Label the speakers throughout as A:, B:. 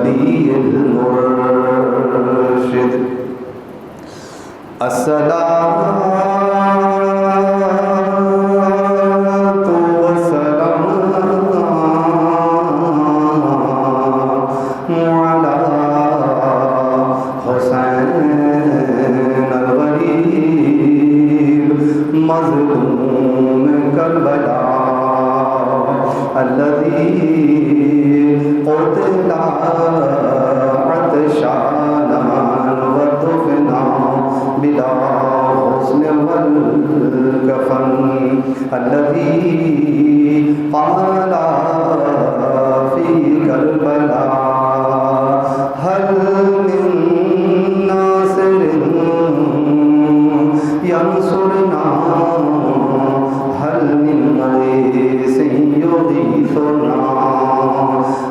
A: النبي المرشد الصلاة والسلام على حسين الغريب مظلوم كربلاء الذي قتل عطشانا ودفنا بلا حسن والكفن الذي قال في كربلاء هل من ناصر ينصرنا هل من غيث يغيثنا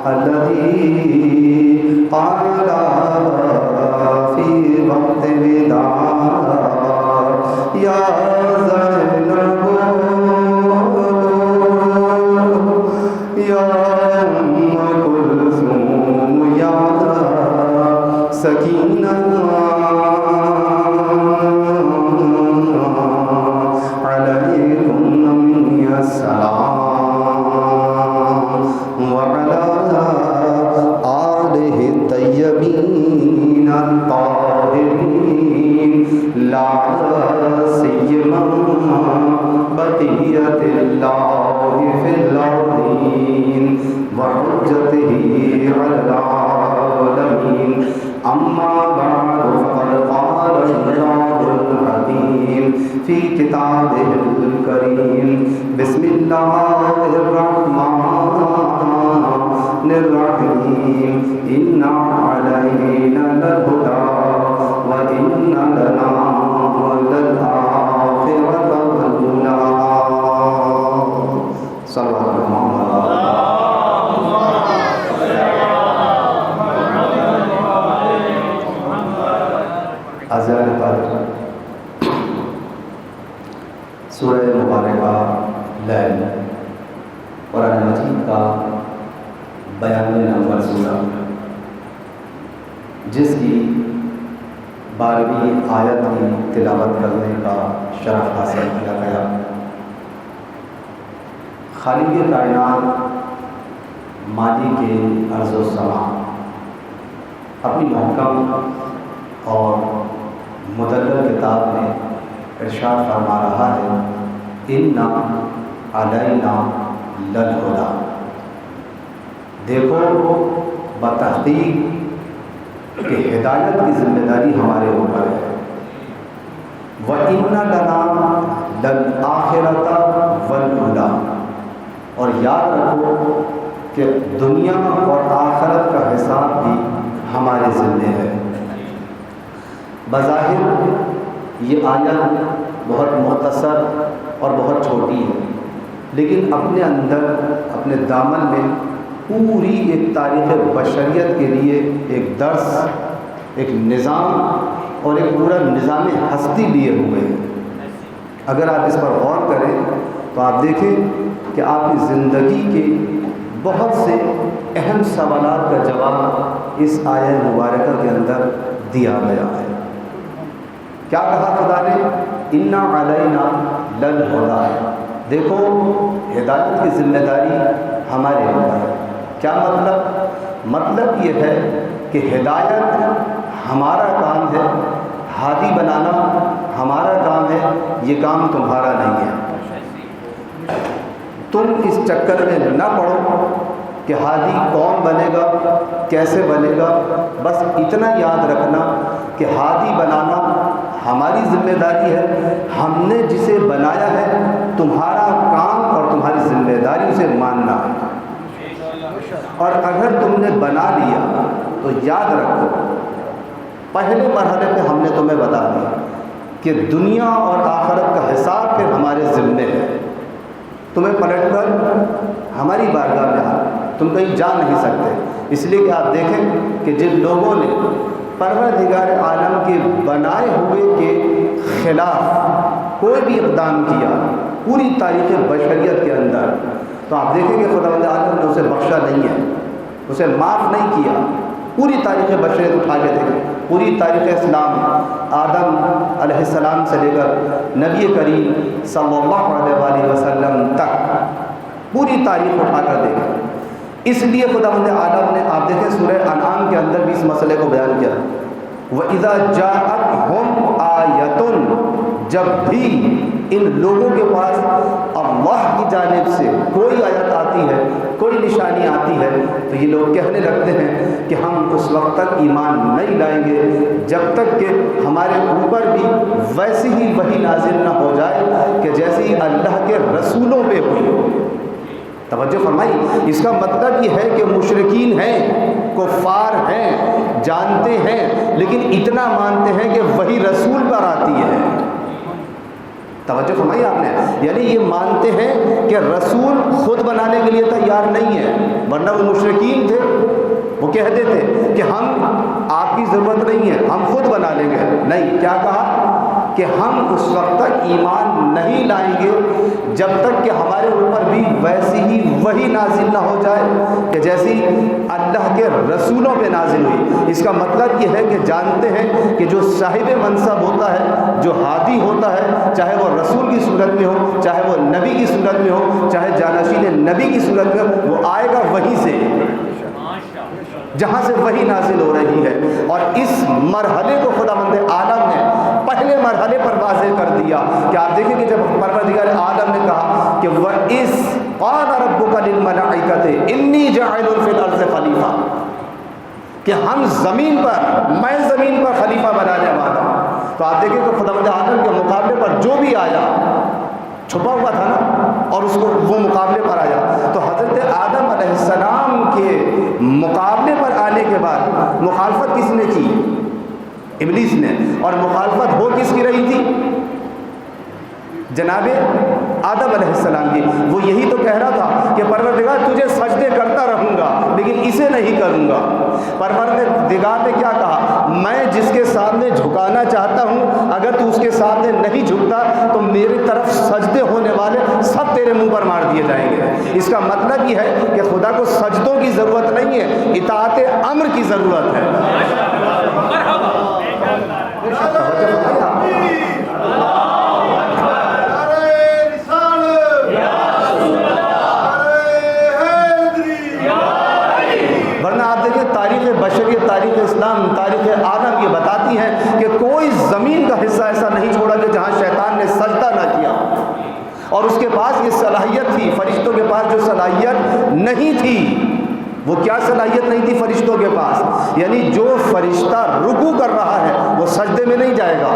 A: الذي قال في وقت وداع يا زينب يا أم كلثوم يا سكينة عليكم مني السلام وعلى آله الطيبين الطاهرين لا سيما بقية الله في الأرضين وحجته على العالمين أما بعد فقد قال الله الحكيم في كتابه الكريم بسم الله الرحمن الرحيم إن علينا للهدى وإن لنا للآخرة والأولى صلى الله عليه وسلم. عزیزان طالب سورہ مبارکہ لیل قرآن مجید کا 92 نمبر سورہ جس کی 12ویں آیت کی تلاوت کرنے کا شرف حاصل کیا گیا. خالق کائنات مالک ارض و سما اپنی محکم اور مدلل کتاب میں ارشاد فرما رہا ہے اِنَّا عَلَيْنَا لَلْهُدَى. دیکھو بتحقیق کہ ہدایت کی ذمہ داری ہمارے اوپر ہے. وَإِنَّ لَنَا لَلْآخِرَةَ وَالْأُولَى. اور یاد رکھو کہ دنیا اور آخرت کا حساب بھی ہمارے ذمہ ہے. بظاہر یہ آیت بہت مختصر اور بہت چھوٹی ہے، لیکن اپنے اندر اپنے دامن میں پوری ایک تاریخ بشریت کے لیے ایک درس، ایک نظام اور ایک پورا نظام ہستی لیے ہوئے ہیں. اگر آپ اس پر غور کریں تو آپ دیکھیں کہ آپ کی زندگی کے بہت سے اہم سوالات کا جواب اس آیت مبارکہ کے اندر دیا گیا ہے. کیا کہا خدا نے؟ اِنَّا عَلَيْنَا لَلْهُدَى. دیکھو ہدایت کی ذمہ داری ہمارے اوپر ہے. کیا مطلب یہ ہے کہ ہدایت ہمارا کام ہے، ہادی بنانا ہمارا کام ہے، یہ کام تمہارا نہیں ہے. تم اس چکر میں نہ پڑو کہ ہادی کون بنے گا، کیسے بنے گا. بس اتنا یاد رکھنا کہ ہادی بنانا ہماری ذمہ داری ہے. ہم نے جسے بنایا ہے تمہارا کام اور تمہاری ذمہ داری اسے ماننا ہے. اور اگر تم نے بنا لیا تو یاد رکھو پہلے مرحلے پہ ہم نے تمہیں بتا دیا کہ دنیا اور آخرت کا حساب پھر ہمارے ذمے ہے. تمہیں پلٹ کر ہماری بارگاہ میں آنا، تم کہیں جا نہیں سکتے. اس لیے کہ آپ دیکھیں کہ جن لوگوں نے پروردگار عالم کے بنائے ہوئے کے خلاف کوئی بھی اقدام کیا پوری تاریخ بشریت کے اندر، تو آپ دیکھیں کہ خداوند عالم نے اسے بخشا نہیں ہے، اسے معاف نہیں کیا. پوری تاریخ بشریت اٹھا کے دیکھیں، پوری تاریخ اسلام آدم علیہ السلام سے لے کر نبی کریم صلی اللہ علیہ وآلہ وسلم تک پوری تاریخ اٹھا کر دیکھیں۔ اس لیے خداوند عالم نے، آپ دیکھیں سورہ انعام کے اندر بھی اس مسئلے کو بیان کیا، وَإِذَا جَاءَتْهُمْ آیَةٌ، جب بھی ان لوگوں کے پاس اللہ کی جانب سے کوئی آیت آتی ہے، کوئی نشانی آتی ہے، تو یہ لوگ کہنے لگتے ہیں کہ ہم اس وقت تک ایمان نہیں لائیں گے جب تک کہ ہمارے اوپر بھی ویسی ہی وحی نازل نہ ہو جائے کہ جیسی اللہ کے رسولوں پہ ہوئی۔ توجہ فرمائی، اس کا مطلب یہ ہے کہ مشرکین ہیں، کفار ہیں، جانتے ہیں، لیکن اتنا مانتے ہیں کہ وہی رسول پر آتی ہے۔ توجہ فرمائی آپ نے، یعنی یہ مانتے ہیں کہ رسول خود بنانے کے لیے تیار نہیں ہے، ورنہ وہ مشرکین تھے، وہ کہتے تھے کہ ہم آپ کی ضرورت نہیں ہے، ہم خود بنا لیں گے۔ نہیں، کیا کہا کہ ہم اس وقت تک ایمان نہیں لائیں گے جب تک کہ ہمارے اوپر بھی ویسی ہی وحی نازل نہ ہو جائے کہ جیسی اللہ کے رسولوں پہ نازل ہوئی۔ اس کا مطلب یہ ہے کہ جانتے ہیں کہ جو صاحب منصب ہوتا ہے، جو ہادی ہوتا ہے، چاہے وہ رسول کی صورت میں ہو، چاہے وہ نبی کی صورت میں ہو، چاہے جانشین نبی کی صورت میں ہو، وہ آئے گا وحی سے، جہاں سے وحی نازل ہو رہی ہے۔ اور اس مرحلے کو خداوند عالم نے پہلے مرحلے پر واضح کر دیا کہ آپ دیکھیں کہ جب پروردگار عالم نے کہا کہ وَإِذْ قَالَ رَبُّكَ لِلْمَلَائِكَةِ إِنِّي جَاعِلٌ فِي الْأَرْضِ خَلِيفَةً، کہ ہم زمین پر، میں زمین پر خلیفہ بنانے والا ہوں۔ تو آپ دیکھیں کہ خداوند عالم کے مقابلے پر جو بھی آیا، چھپا ہوا تھا نا، اور اس کو وہ مقابلے پر آیا، تو حضرت آدم علیہ السلام کے مقابلے پر آنے کے بعد مخالفت کس نے کی؟ ابلیس نے۔ اور مخالفت ہو کس کی رہی تھی؟ جناب آدم علیہ السلام کی۔ وہ یہی تو کہہ رہا تھا کہ پروردگار تجھے سجدے کرتا رہوں گا لیکن اسے نہیں کروں گا۔ پروردگار نے کیا کہا؟ میں جس کے سامنے جھکانا چاہتا ہوں، اگر تو اس کے سامنے نہیں جھکتا تو میری طرف سجدے ہونے والے سب تیرے منہ پر مار دیے جائیں گے۔ اس کا مطلب یہ ہے کہ خدا کو سجدوں کی ضرورت نہیں ہے، اطاعت امر کی ضرورت ہے۔ ورنہ آپ دیکھیں تاریخ بشریت، تاریخ اسلام، تاریخ عالم یہ بتاتی ہے کہ کوئی زمین کا حصہ ایسا نہیں چھوڑا کہ جہاں شیطان نے سجدہ نہ کیا، اور اس کے پاس یہ صلاحیت تھی۔ فرشتوں کے پاس جو صلاحیت نہیں تھی، وہ کیا صلاحیت نہیں تھی فرشتوں کے پاس؟ یعنی جو فرشتہ رکوع کر رہا ہے وہ سجدے میں نہیں جائے گا،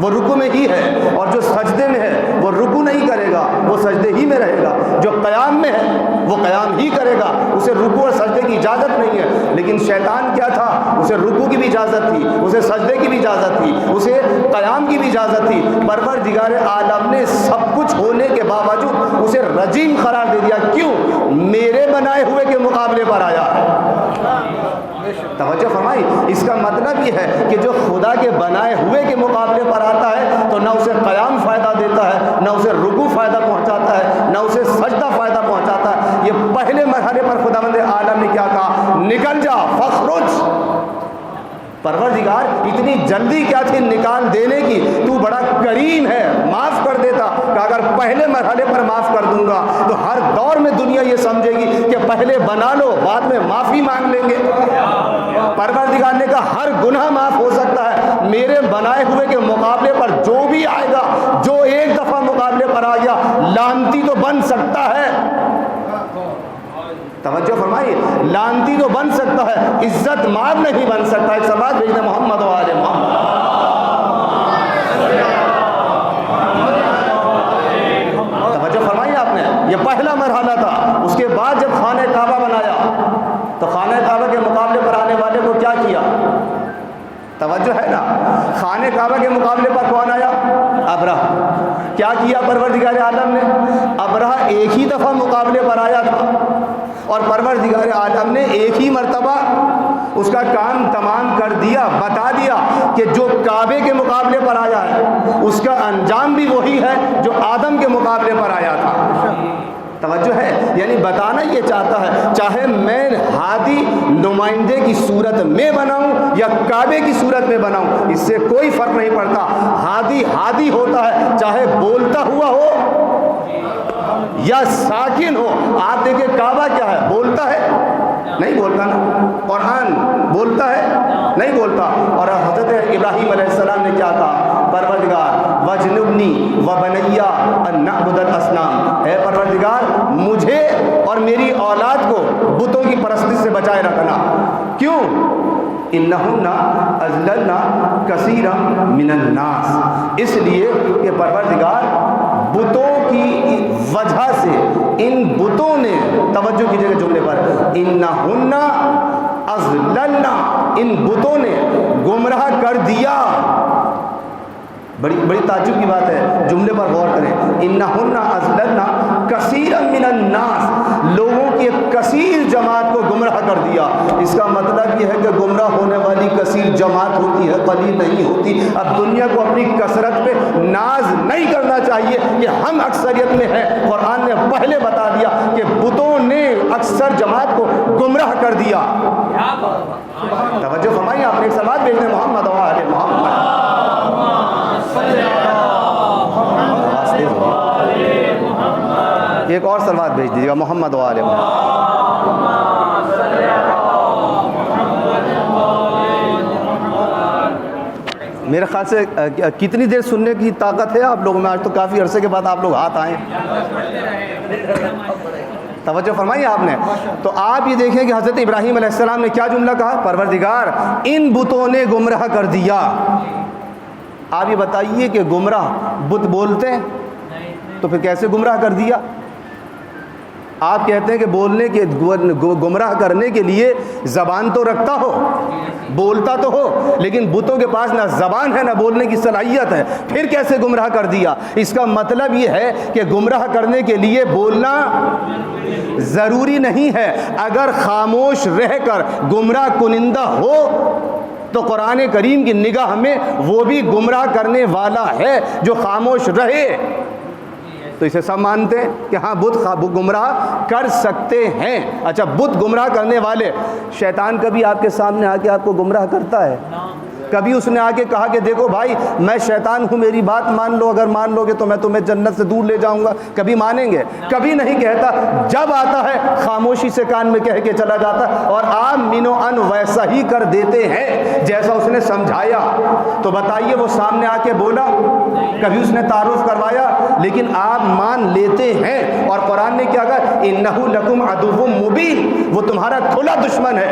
A: وہ رکوع میں ہی ہے، اور جو سجدے میں ہے وہ رکوع نہیں کرے گا، وہ سجدے ہی میں رہے گا۔ جو قیام میں ہے وہ قیام ہی کرے گا، اسے رکوع اور سجدے کی اجازت نہیں ہے۔ لیکن شیطان کیا تھا؟ اسے رکوع کی بھی اجازت تھی، اسے سجدے کی بھی اجازت تھی، اسے قیام کی بھی اجازت تھی۔ پروردگار عالم نے سب کچھ ہونے کے باوجود اسے رجیم قرار دے دیا۔ کیوں؟ میرے بنائے ہوئے کے مقابلے پر آیا ہے۔ توجہ فرمائی، اس کا مطلب یہ ہے کہ جو خدا کے بنائے ہوئے کے مقابلے پر آتا ہے تو نہ اسے قیام فائدہ دیتا ہے، نہ اسے رکوع فائدہ پہنچاتا ہے، نہ اسے سجدہ فائدہ پہنچاتا ہے۔ یہ پہلے مرحلے پر خداوند عالم نے کیا کہا؟ نکل جا، فخرج۔ پروردگار اتنی جلدی کیا تھی نکال دینے کی؟ تو بڑا کریم ہے، معاف کر دیتا کہ اگر پہلے مرحلے پر معاف کر دوں گا تو ہر دور میں دنیا یہ سمجھے گی کہ پہلے بنا لو بعد میں معافی مانگ لیں گے۔ پروردگار نے کہا ہر گناہ معاف ہو سکتا ہے، میرے بنائے ہوئے کے مقابلے پر جو بھی آئے گا، جو ایک دفعہ مقابلے پر آ گیا، لعنتی تو بن سکتا ہے۔ توجہ فرمائیے، لعنتی تو بن سکتا ہے، عزت مآب نہیں بن سکتا۔ ایک سلوات بھیجنا محمد و آل محمد۔ توجہ فرمائیے آپ نے، یہ پہلا مرحلہ تھا۔ اس کے بعد جب خانہ کعبہ بنایا تو خانہ کعبہ کے مقابلے پر آنے والے کو کیا کیا؟ توجہ ہے نا، خانہ کعبہ کے مقابلے پر کون آیا؟ ابرہ۔ کیا کیا پروردگار عالم نے؟ ابرہ ایک ہی دفعہ مقابلے پر آیا تھا، اور پروردگار عالم نے ایک ہی مرتبہ اس کا کام تمام کر دیا، بتا دیا کہ جو کعبے کے مقابلے پر آیا ہے اس کا انجام بھی وہی ہے جو آدم کے مقابلے پر آیا تھا۔ توجہ ہے، یعنی بتانا یہ چاہتا ہے چاہے میں ہادی نمائندے کی صورت میں بناؤں یا کعبے کی صورت میں بناؤں، اس سے کوئی فرق نہیں پڑتا، ہادی ہادی ہوتا ہے، چاہے بولتا ہوا ہو یا ساکن ہو۔ آپ دیکھیں کعبہ کیا ہے، بولتا ہے؟ نہیں بولتا نا۔ قرآن بولتا ہے؟ نہیں بولتا۔ اور حضرت ابراہیم علیہ السلام نے کیا کہا؟ پروردگار وجنبنی وبنی ان نعبد الاصنام، اے پروردگار مجھے اور میری اولاد کو بتوں کی پرستش سے بچائے رکھنا۔ کیوں؟ انہن اضللن کثیرا من الناس، اس لیے کہ پروردگار بتوں کی وجہ سے ان بتوں نے، توجہ کیجئے گا جملے پر، انہن اضللن، ان بتوں نے گمراہ کر دیا۔ بڑی تعجب کی بات ہے، جملے پر غور کریں۔ انہن اضللن کثیرا من الناس، لوگوں کی ایک کثیر جماعت کو گمراہ کر دیا۔ اس کا مطلب یہ ہے کہ گمراہ ہونے والی کثیر جماعت ہوتی ہے، قلیل نہیں ہوتی۔ اب دنیا کو اپنی کثرت پہ ناز نہیں کرنا چاہیے کہ ہم اکثریت میں ہیں۔ قرآن نے پہلے بتا دیا کہ بتوں نے اکثر جماعت کو گمراہ کر دیا۔ توجہ فرمائیے، آپ نے ایک سلوات بھیجنے محمد و آل محمد۔ ایک اور سلوات بھیج دیجیے گا، محمد و آل محمد۔ میرے خیال سے کتنی دیر سننے کی طاقت ہے آپ لوگوں میں؟ آج تو کافی عرصے کے بعد آپ لوگ ہاتھ آئے، توجہ فرمائی آپ نے۔ تو آپ یہ دیکھیں کہ حضرت ابراہیم علیہ السلام نے کیا جملہ کہا؟ پروردگار ان بتوں نے گمراہ کر دیا۔ آپ یہ بتائیے کہ گمراہ بت بولتے ہیں تو پھر کیسے گمراہ کر دیا؟ آپ کہتے ہیں کہ بولنے کے گمراہ کرنے کے لیے زبان تو رکھتا ہو، بولتا تو ہو، لیکن بتوں کے پاس نہ زبان ہے نہ بولنے کی صلاحیت ہے، پھر کیسے گمراہ کر دیا؟ اس کا مطلب یہ ہے کہ گمراہ کرنے کے لیے بولنا ضروری نہیں ہے۔ اگر خاموش رہ کر گمراہ کنندہ ہو تو قرآن کریم کی نگاہ میں وہ بھی گمراہ کرنے والا ہے جو خاموش رہے۔ تو اسے سب مانتے ہیں کہ ہاں بت گمراہ کر سکتے ہیں۔ اچھا، بت گمراہ کرنے والے، شیطان کبھی آپ کے سامنے آ کے آپ کو گمراہ کرتا ہے؟ کبھی اس نے آ کے کہا کہ دیکھو بھائی میں شیطان ہوں، میری بات مان لو، اگر مان لو گے تو میں تمہیں جنت سے دور لے جاؤں گا؟ کبھی مانیں گے؟ کبھی نہیں کہتا۔ جب آتا ہے خاموشی سے کان میں کہہ کے چلا جاتا ہے، اور آپ من و ان ویسا ہی کر دیتے ہیں جیسا اس نے سمجھایا۔ تو بتائیے وہ سامنے آ کے بولا؟ کبھی اس نے تعارف کروایا؟ لیکن آپ مان لیتے ہیں۔ اور قرآن نے کیا کہا؟ انہ لکم عدو مبین، وہ تمہارا کھلا دشمن ہے،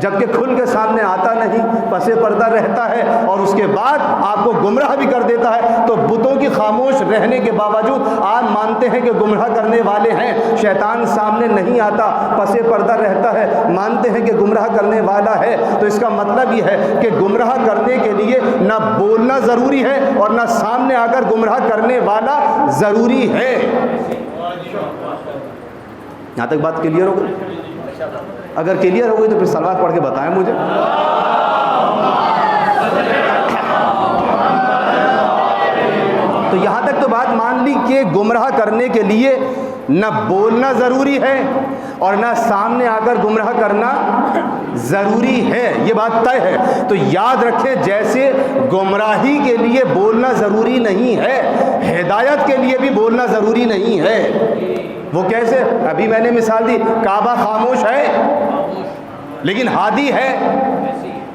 A: جبکہ کھل کے سامنے آتا نہیں، پس پردہ رہتا ہے، اور اس کے بعد آپ کو گمراہ بھی کر دیتا ہے۔ تو بتوں کی خاموش رہنے کے باوجود آپ مانتے ہیں کہ گمراہ کرنے والے ہیں۔ شیطان سامنے نہیں آتا، پس پردہ رہتا ہے، مانتے ہیں کہ گمراہ کرنے والا ہے۔ تو اس کا مطلب یہ ہے کہ گمراہ کرنے کے لیے نہ بولنا ضروری ہے اور نہ سامنے آ کر گمراہ کرنے والا ضروری ہے۔ یہاں تک بات کلیئر ہو گئی؟ اگر کلیئر ہو گئی تو پھر سلوات پڑھ کے بتائیں مجھے۔ تو یہاں تک تو بات مان لی کہ گمراہ کرنے کے لیے نہ بولنا ضروری ہے اور نہ سامنے آ کر گمراہ کرنا ضروری ہے، یہ بات طے ہے۔ تو یاد رکھیں، جیسے گمراہی کے لیے بولنا ضروری نہیں ہے، ہدایت کے لیے بھی بولنا ضروری نہیں ہے۔ وہ کیسے؟ ابھی میں نے مثال دی، کعبہ خاموش ہے لیکن ہادی ہے،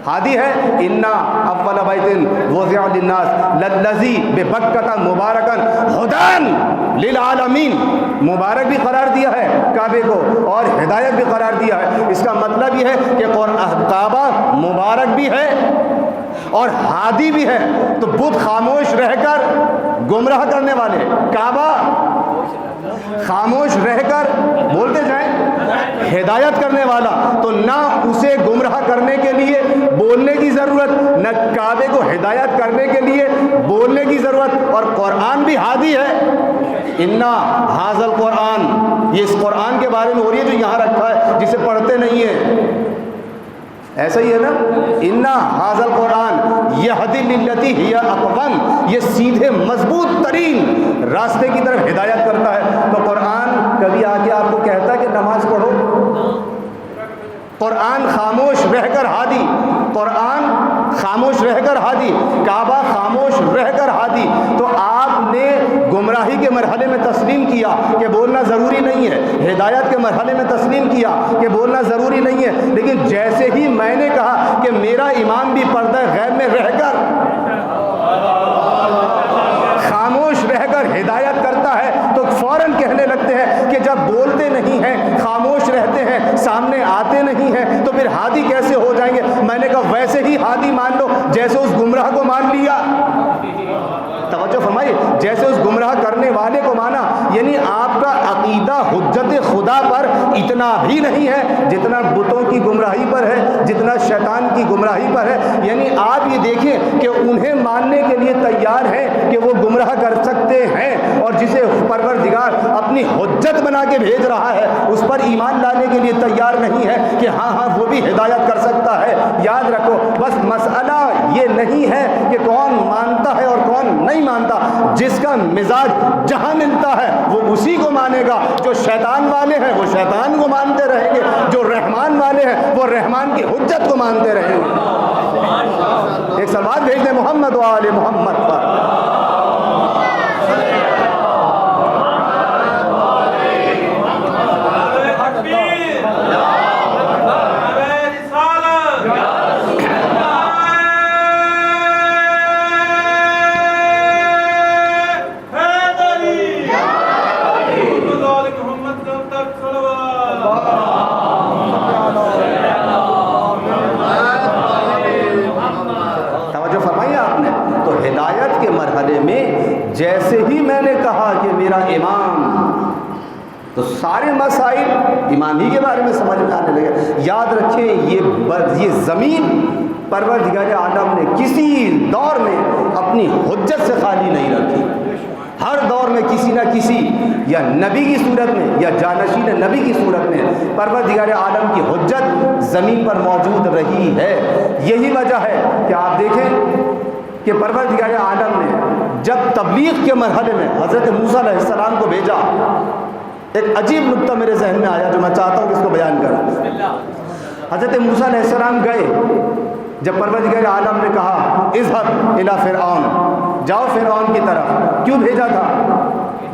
A: ہادی ہے۔ انا اول بیت وضع للناس للذی ببکۃ مبارکا ھدی للعالمین، مبارک بھی قرار دیا ہے کعبے کو اور ہدایت بھی قرار دیا ہے۔ اس کا مطلب یہ ہے کہ کعبہ مبارک بھی ہے اور ہادی بھی ہے۔ تو بت خاموش رہ کر گمراہ کرنے والے، کعبہ خاموش رہ کر بولتے جائیں ہدایت کرنے والا، تو نہ اسے گمراہ کرنے کے لیے بولنے کی ضرورت، نہ کعبے کو ہدایت کرنے کے لیے بولنے کی ضرورت۔ اور قرآن بھی ہادی ہے، انا ھذا القرآن، یہ اس قرآن کے بارے میں ہو رہی ہے جو یہاں رکھا ہے، جسے پڑھتے نہیں ہیں۔ ایسا ہی ہے نا، انا ھذا القرآن یہدی للتی ہی اقوم، یہ سیدھے مضبوط ترین راستے کی طرف ہدایت کرتا ہے۔ تو قرآن کبھی آگے آپ کو کہتا ہے کہ نماز پڑھو؟ قرآن خاموش رہ کر ہادی، قرآن خاموش رہ کر ہادی، کعبہ خاموش رہ کر ہادی، تو آپ نے گمراہی کے مرحلے میں تسلیم کیا کہ بولنا ضروری نہیں ہے، ہدایت کے مرحلے میں تسلیم کیا کہ بولنا ضروری نہیں ہے، لیکن جیسے ہی میں نے کہا کہ میرا امام بھی پردہ غیب میں رہ کر خاموش رہ کر ہدایت کرتا ہے، تو فوراً کہنے لگتے ہیں کہ جب بولتے نہیں ہیں، خاموش رہتے ہیں، سامنے آتے نہیں ہیں، تو پھر ہادی کیسے ہو جائیں گے؟ میں نے کہا ویسے ہی ہادی مان لو جیسے اس گمراہ کو مان لیا۔ توجہ فرمائیے، جیسے اس گمراہ کرنے والے کو مانا، یعنی آپ کا عقیدہ حجت خدا پر اتنا بھی نہیں ہے جتنا بتوں کی گمراہی پر ہے، جتنا شیطان کی گمراہی پر ہے۔ یعنی آپ یہ دیکھیں کہ انہیں ماننے کے لیے تیار ہیں کہ وہ گمراہ کر سکتے ہیں، اور جسے پروردگار اپنی حجت بنا کے بھیج رہا ہے اس پر ایمان لانے کے لیے تیار نہیں ہے کہ ہاں وہ بھی ہدایت کر سکتا ہے۔ یاد رکھو، بس مسئلہ یہ نہیں ہے کہ کون مانتا ہے اور کون نہیں مانتا، جس کا مزاج جہاں ملتا ہے وہ اسی کو مانے گا۔ جو شیطان والے ہیں وہ شیطان کو مانتے رہیں گے، جو رحمان والے ہیں وہ رحمان کی حجت کو مانتے رہیں گے۔ ایک سلوات بھیج دیں محمد و آل محمد پر۔ جیسے ہی میں نے کہا کہ میرا امام، تو سارے مسائل امام ہی کے بارے میں سمجھ میں آنے لگے۔ یاد رکھیں یہ زمین پروردگار عالم نے کسی دور میں اپنی حجت سے خالی نہیں رکھی۔ ہر دور میں کسی نہ کسی یا نبی کی صورت میں یا جانشین نبی کی صورت میں پروردگار عالم کی حجت زمین پر موجود رہی ہے۔ یہی وجہ ہے کہ آپ دیکھیں کہ پروردگار عالم نے جب تبلیغ کے مرحلے میں حضرت موسیٰ علیہ السلام کو بھیجا، ایک عجیب نکتہ میرے ذہن میں آیا جو میں چاہتا ہوں کہ اس کو بیان کروں۔ حضرت موسیٰ علیہ السلام گئے، جب پروردگار عالم نے کہا اذهب الى فرعون، جاؤ فرعون کی طرف، کیوں بھیجا تھا؟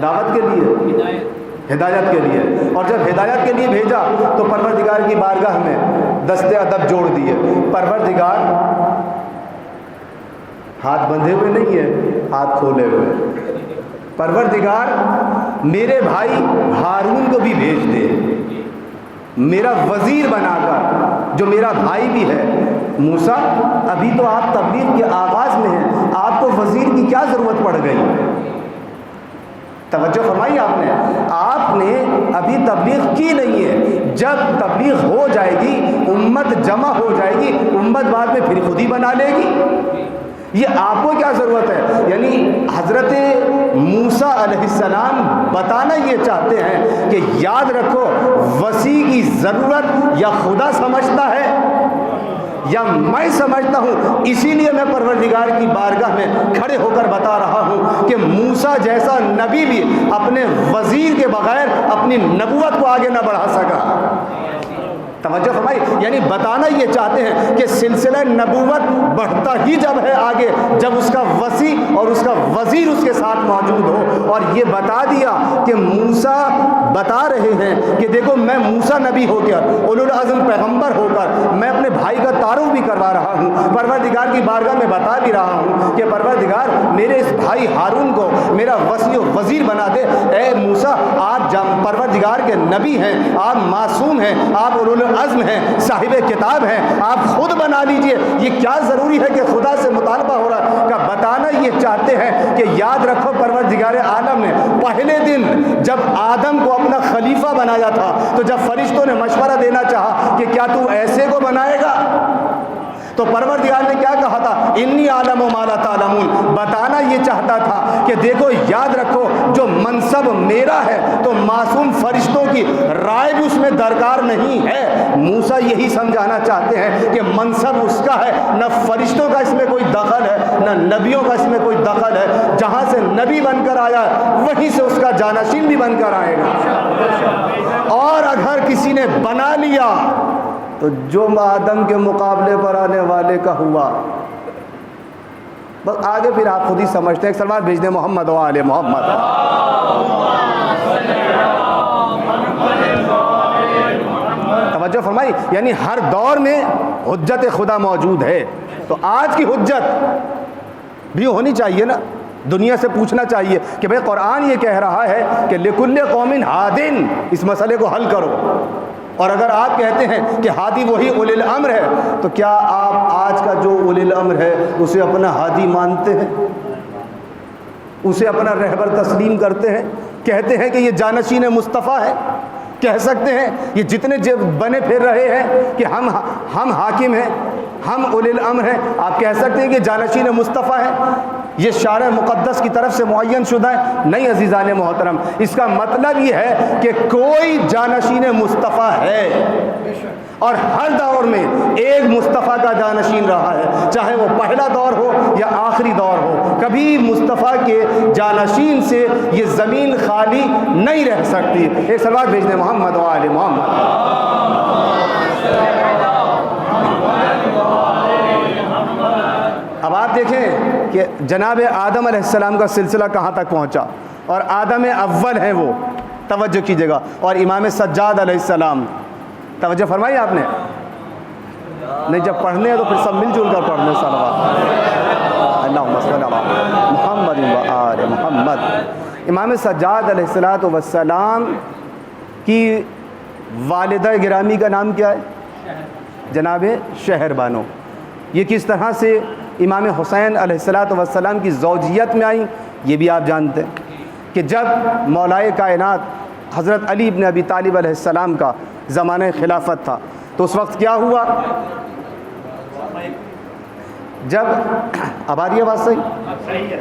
A: دعوت کے لیے، ہدایت کے لیے۔ اور جب ہدایت کے لیے بھیجا تو پروردگار کی بارگاہ میں دست ادب جوڑ دیے۔ پروردگار ہاتھ بندھے ہوئے نہیں ہے، ہاتھ کھولے ہوئے۔ پروردگار میرے بھائی ہارون کو بھی بھیج دے، میرا وزیر بنا کر، جو میرا بھائی بھی ہے۔ موسیٰ، ابھی تو آپ تبلیغ کے آغاز میں ہیں، آپ کو وزیر کی کیا ضرورت پڑ گئی؟ توجہ فرمائی آپ نے ابھی تبلیغ کی نہیں ہے۔ جب تبلیغ ہو جائے گی، امت جمع ہو جائے گی، امت بعد میں پھر خود ہی بنا لے گی۔ یہ آپ کو کیا ضرورت ہے؟ یعنی حضرت موسیٰ علیہ السلام بتانا یہ چاہتے ہیں کہ یاد رکھو، وسیع کی ضرورت یا خدا سمجھتا ہے یا میں سمجھتا ہوں۔ اسی لیے میں پروردگار کی بارگاہ میں کھڑے ہو کر بتا رہا ہوں کہ موسیٰ جیسا نبی بھی اپنے وزیر کے بغیر اپنی نبوت کو آگے نہ بڑھا سکا۔ توجہ فرمائی، یعنی بتانا یہ چاہتے ہیں کہ سلسلہ نبوت بڑھتا ہی جب ہے آگے، جب اس کا وسیع اور اس کا وزیر اس کے ساتھ موجود ہو۔ اور یہ بتا دیا کہ موسیٰ بتا رہے ہیں کہ دیکھو، میں موسیٰ نبی ہو کر، اولو العزم پیغمبر ہو کر، میں اپنے بھائی کا تعارف بھی کروا رہا ہوں، پروردگار کی بارگاہ میں بتا بھی رہا ہوں کہ پروردگار میرے اس بھائی ہارون کو میرا وسیع و وزیر بنا دے۔ اے موسیٰ، آپ پروردگار کے نبی ہیں، آپ معصوم ہیں، آپ اولو عزم ہیں، صاحب کتاب ہیں، آپ خود بنا لیجئے۔ یہ کیا ضروری ہے کہ خدا سے مطالبہ ہو رہا ہے؟ کا بتانا یہ چاہتے ہیں کہ یاد رکھو، پروردگار عالم نے پہلے دن جب آدم کو اپنا خلیفہ بنایا تھا، تو جب فرشتوں نے مشورہ دینا چاہا کہ کیا تو ایسے کو بنائے گا؟ تو پروردگار نے کیا کہا تھا؟ انی عالم ما لا تعلمون، بتانا یہ چاہتا تھا کہ دیکھو یاد رکھو جو منصب میرا ہے تو معصوم فرشتوں کی رائے بھی اس میں درکار نہیں ہے۔ موسیٰ یہی سمجھانا چاہتے ہیں کہ منصب اس کا ہے، نہ فرشتوں کا اس میں کوئی دخل ہے، نہ نبیوں کا اس میں کوئی دخل ہے۔ جہاں سے نبی بن کر آیا وہیں سے اس کا جانشین بھی بن کر آئے گا، اور اگر کسی نے بنا لیا تو جو آدم کے مقابلے پر آنے والے کا ہوا، بس آگے پھر آپ خود ہی سمجھتے ہیں۔ ایک سلوات بھیج دیں محمد و آل محمد۔ توجہ فرمائی، یعنی ہر دور میں حجت خدا موجود ہے، تو آج کی حجت بھی ہونی چاہیے نا، دنیا سے پوچھنا چاہیے کہ بھئی قرآن یہ کہہ رہا ہے کہ لکل قوم ہادٍ، اس مسئلے کو حل کرو، اور اگر آپ کہتے ہیں کہ ہادی وہی اولی الامر ہے تو کیا آپ آج کا جو اولی الامر ہے اسے اپنا ہادی مانتے ہیں، اسے اپنا رہبر تسلیم کرتے ہیں، کہتے ہیں کہ یہ جانشین مصطفیٰ ہے؟ کہہ سکتے ہیں یہ جتنے بنے پھر رہے ہیں کہ ہم حاکم ہیں، ہم اولی الامر ہیں، آپ کہہ سکتے ہیں کہ جانشین مصطفیٰ ہے؟ یہ شارع مقدس کی طرف سے معین شدہ ہے؟ نہیں عزیزان محترم، اس کا مطلب یہ ہے کہ کوئی جانشین مصطفیٰ ہے، اور ہر دور میں ایک مصطفیٰ کا جانشین رہا ہے، چاہے وہ پہلا دور ہو یا آخری دور ہو، کبھی مصطفیٰ کے جانشین سے یہ زمین خالی نہیں رہ سکتی۔ ایک سلوات بھیجنے محمد و آل محمد۔ اب آپ دیکھیں کہ جناب آدم علیہ السلام کا سلسلہ کہاں تک پہنچا، اور آدم اول ہیں وہ، توجہ کیجیے گا، اور امام سجاد علیہ السلام، توجہ فرمائی آپ نے؟ نہیں، جب پڑھنے ہیں تو پھر سب مل جل کر پڑھنے صلوات اللہم صلی علی محمد و آل محمد۔ امام سجاد علیہ السلام کی والدہ گرامی کا نام کیا ہے؟ جناب شہر بانو۔ یہ کس طرح سے امام حسین علیہ السلام کی زوجیت میں آئیں یہ بھی آپ جانتے ہیں کہ جب مولائے کائنات حضرت علی بن ابی طالب علیہ السلام کا زمانہ خلافت تھا تو اس وقت کیا ہوا؟ جب اب آ رہی ہے بات صحیح؟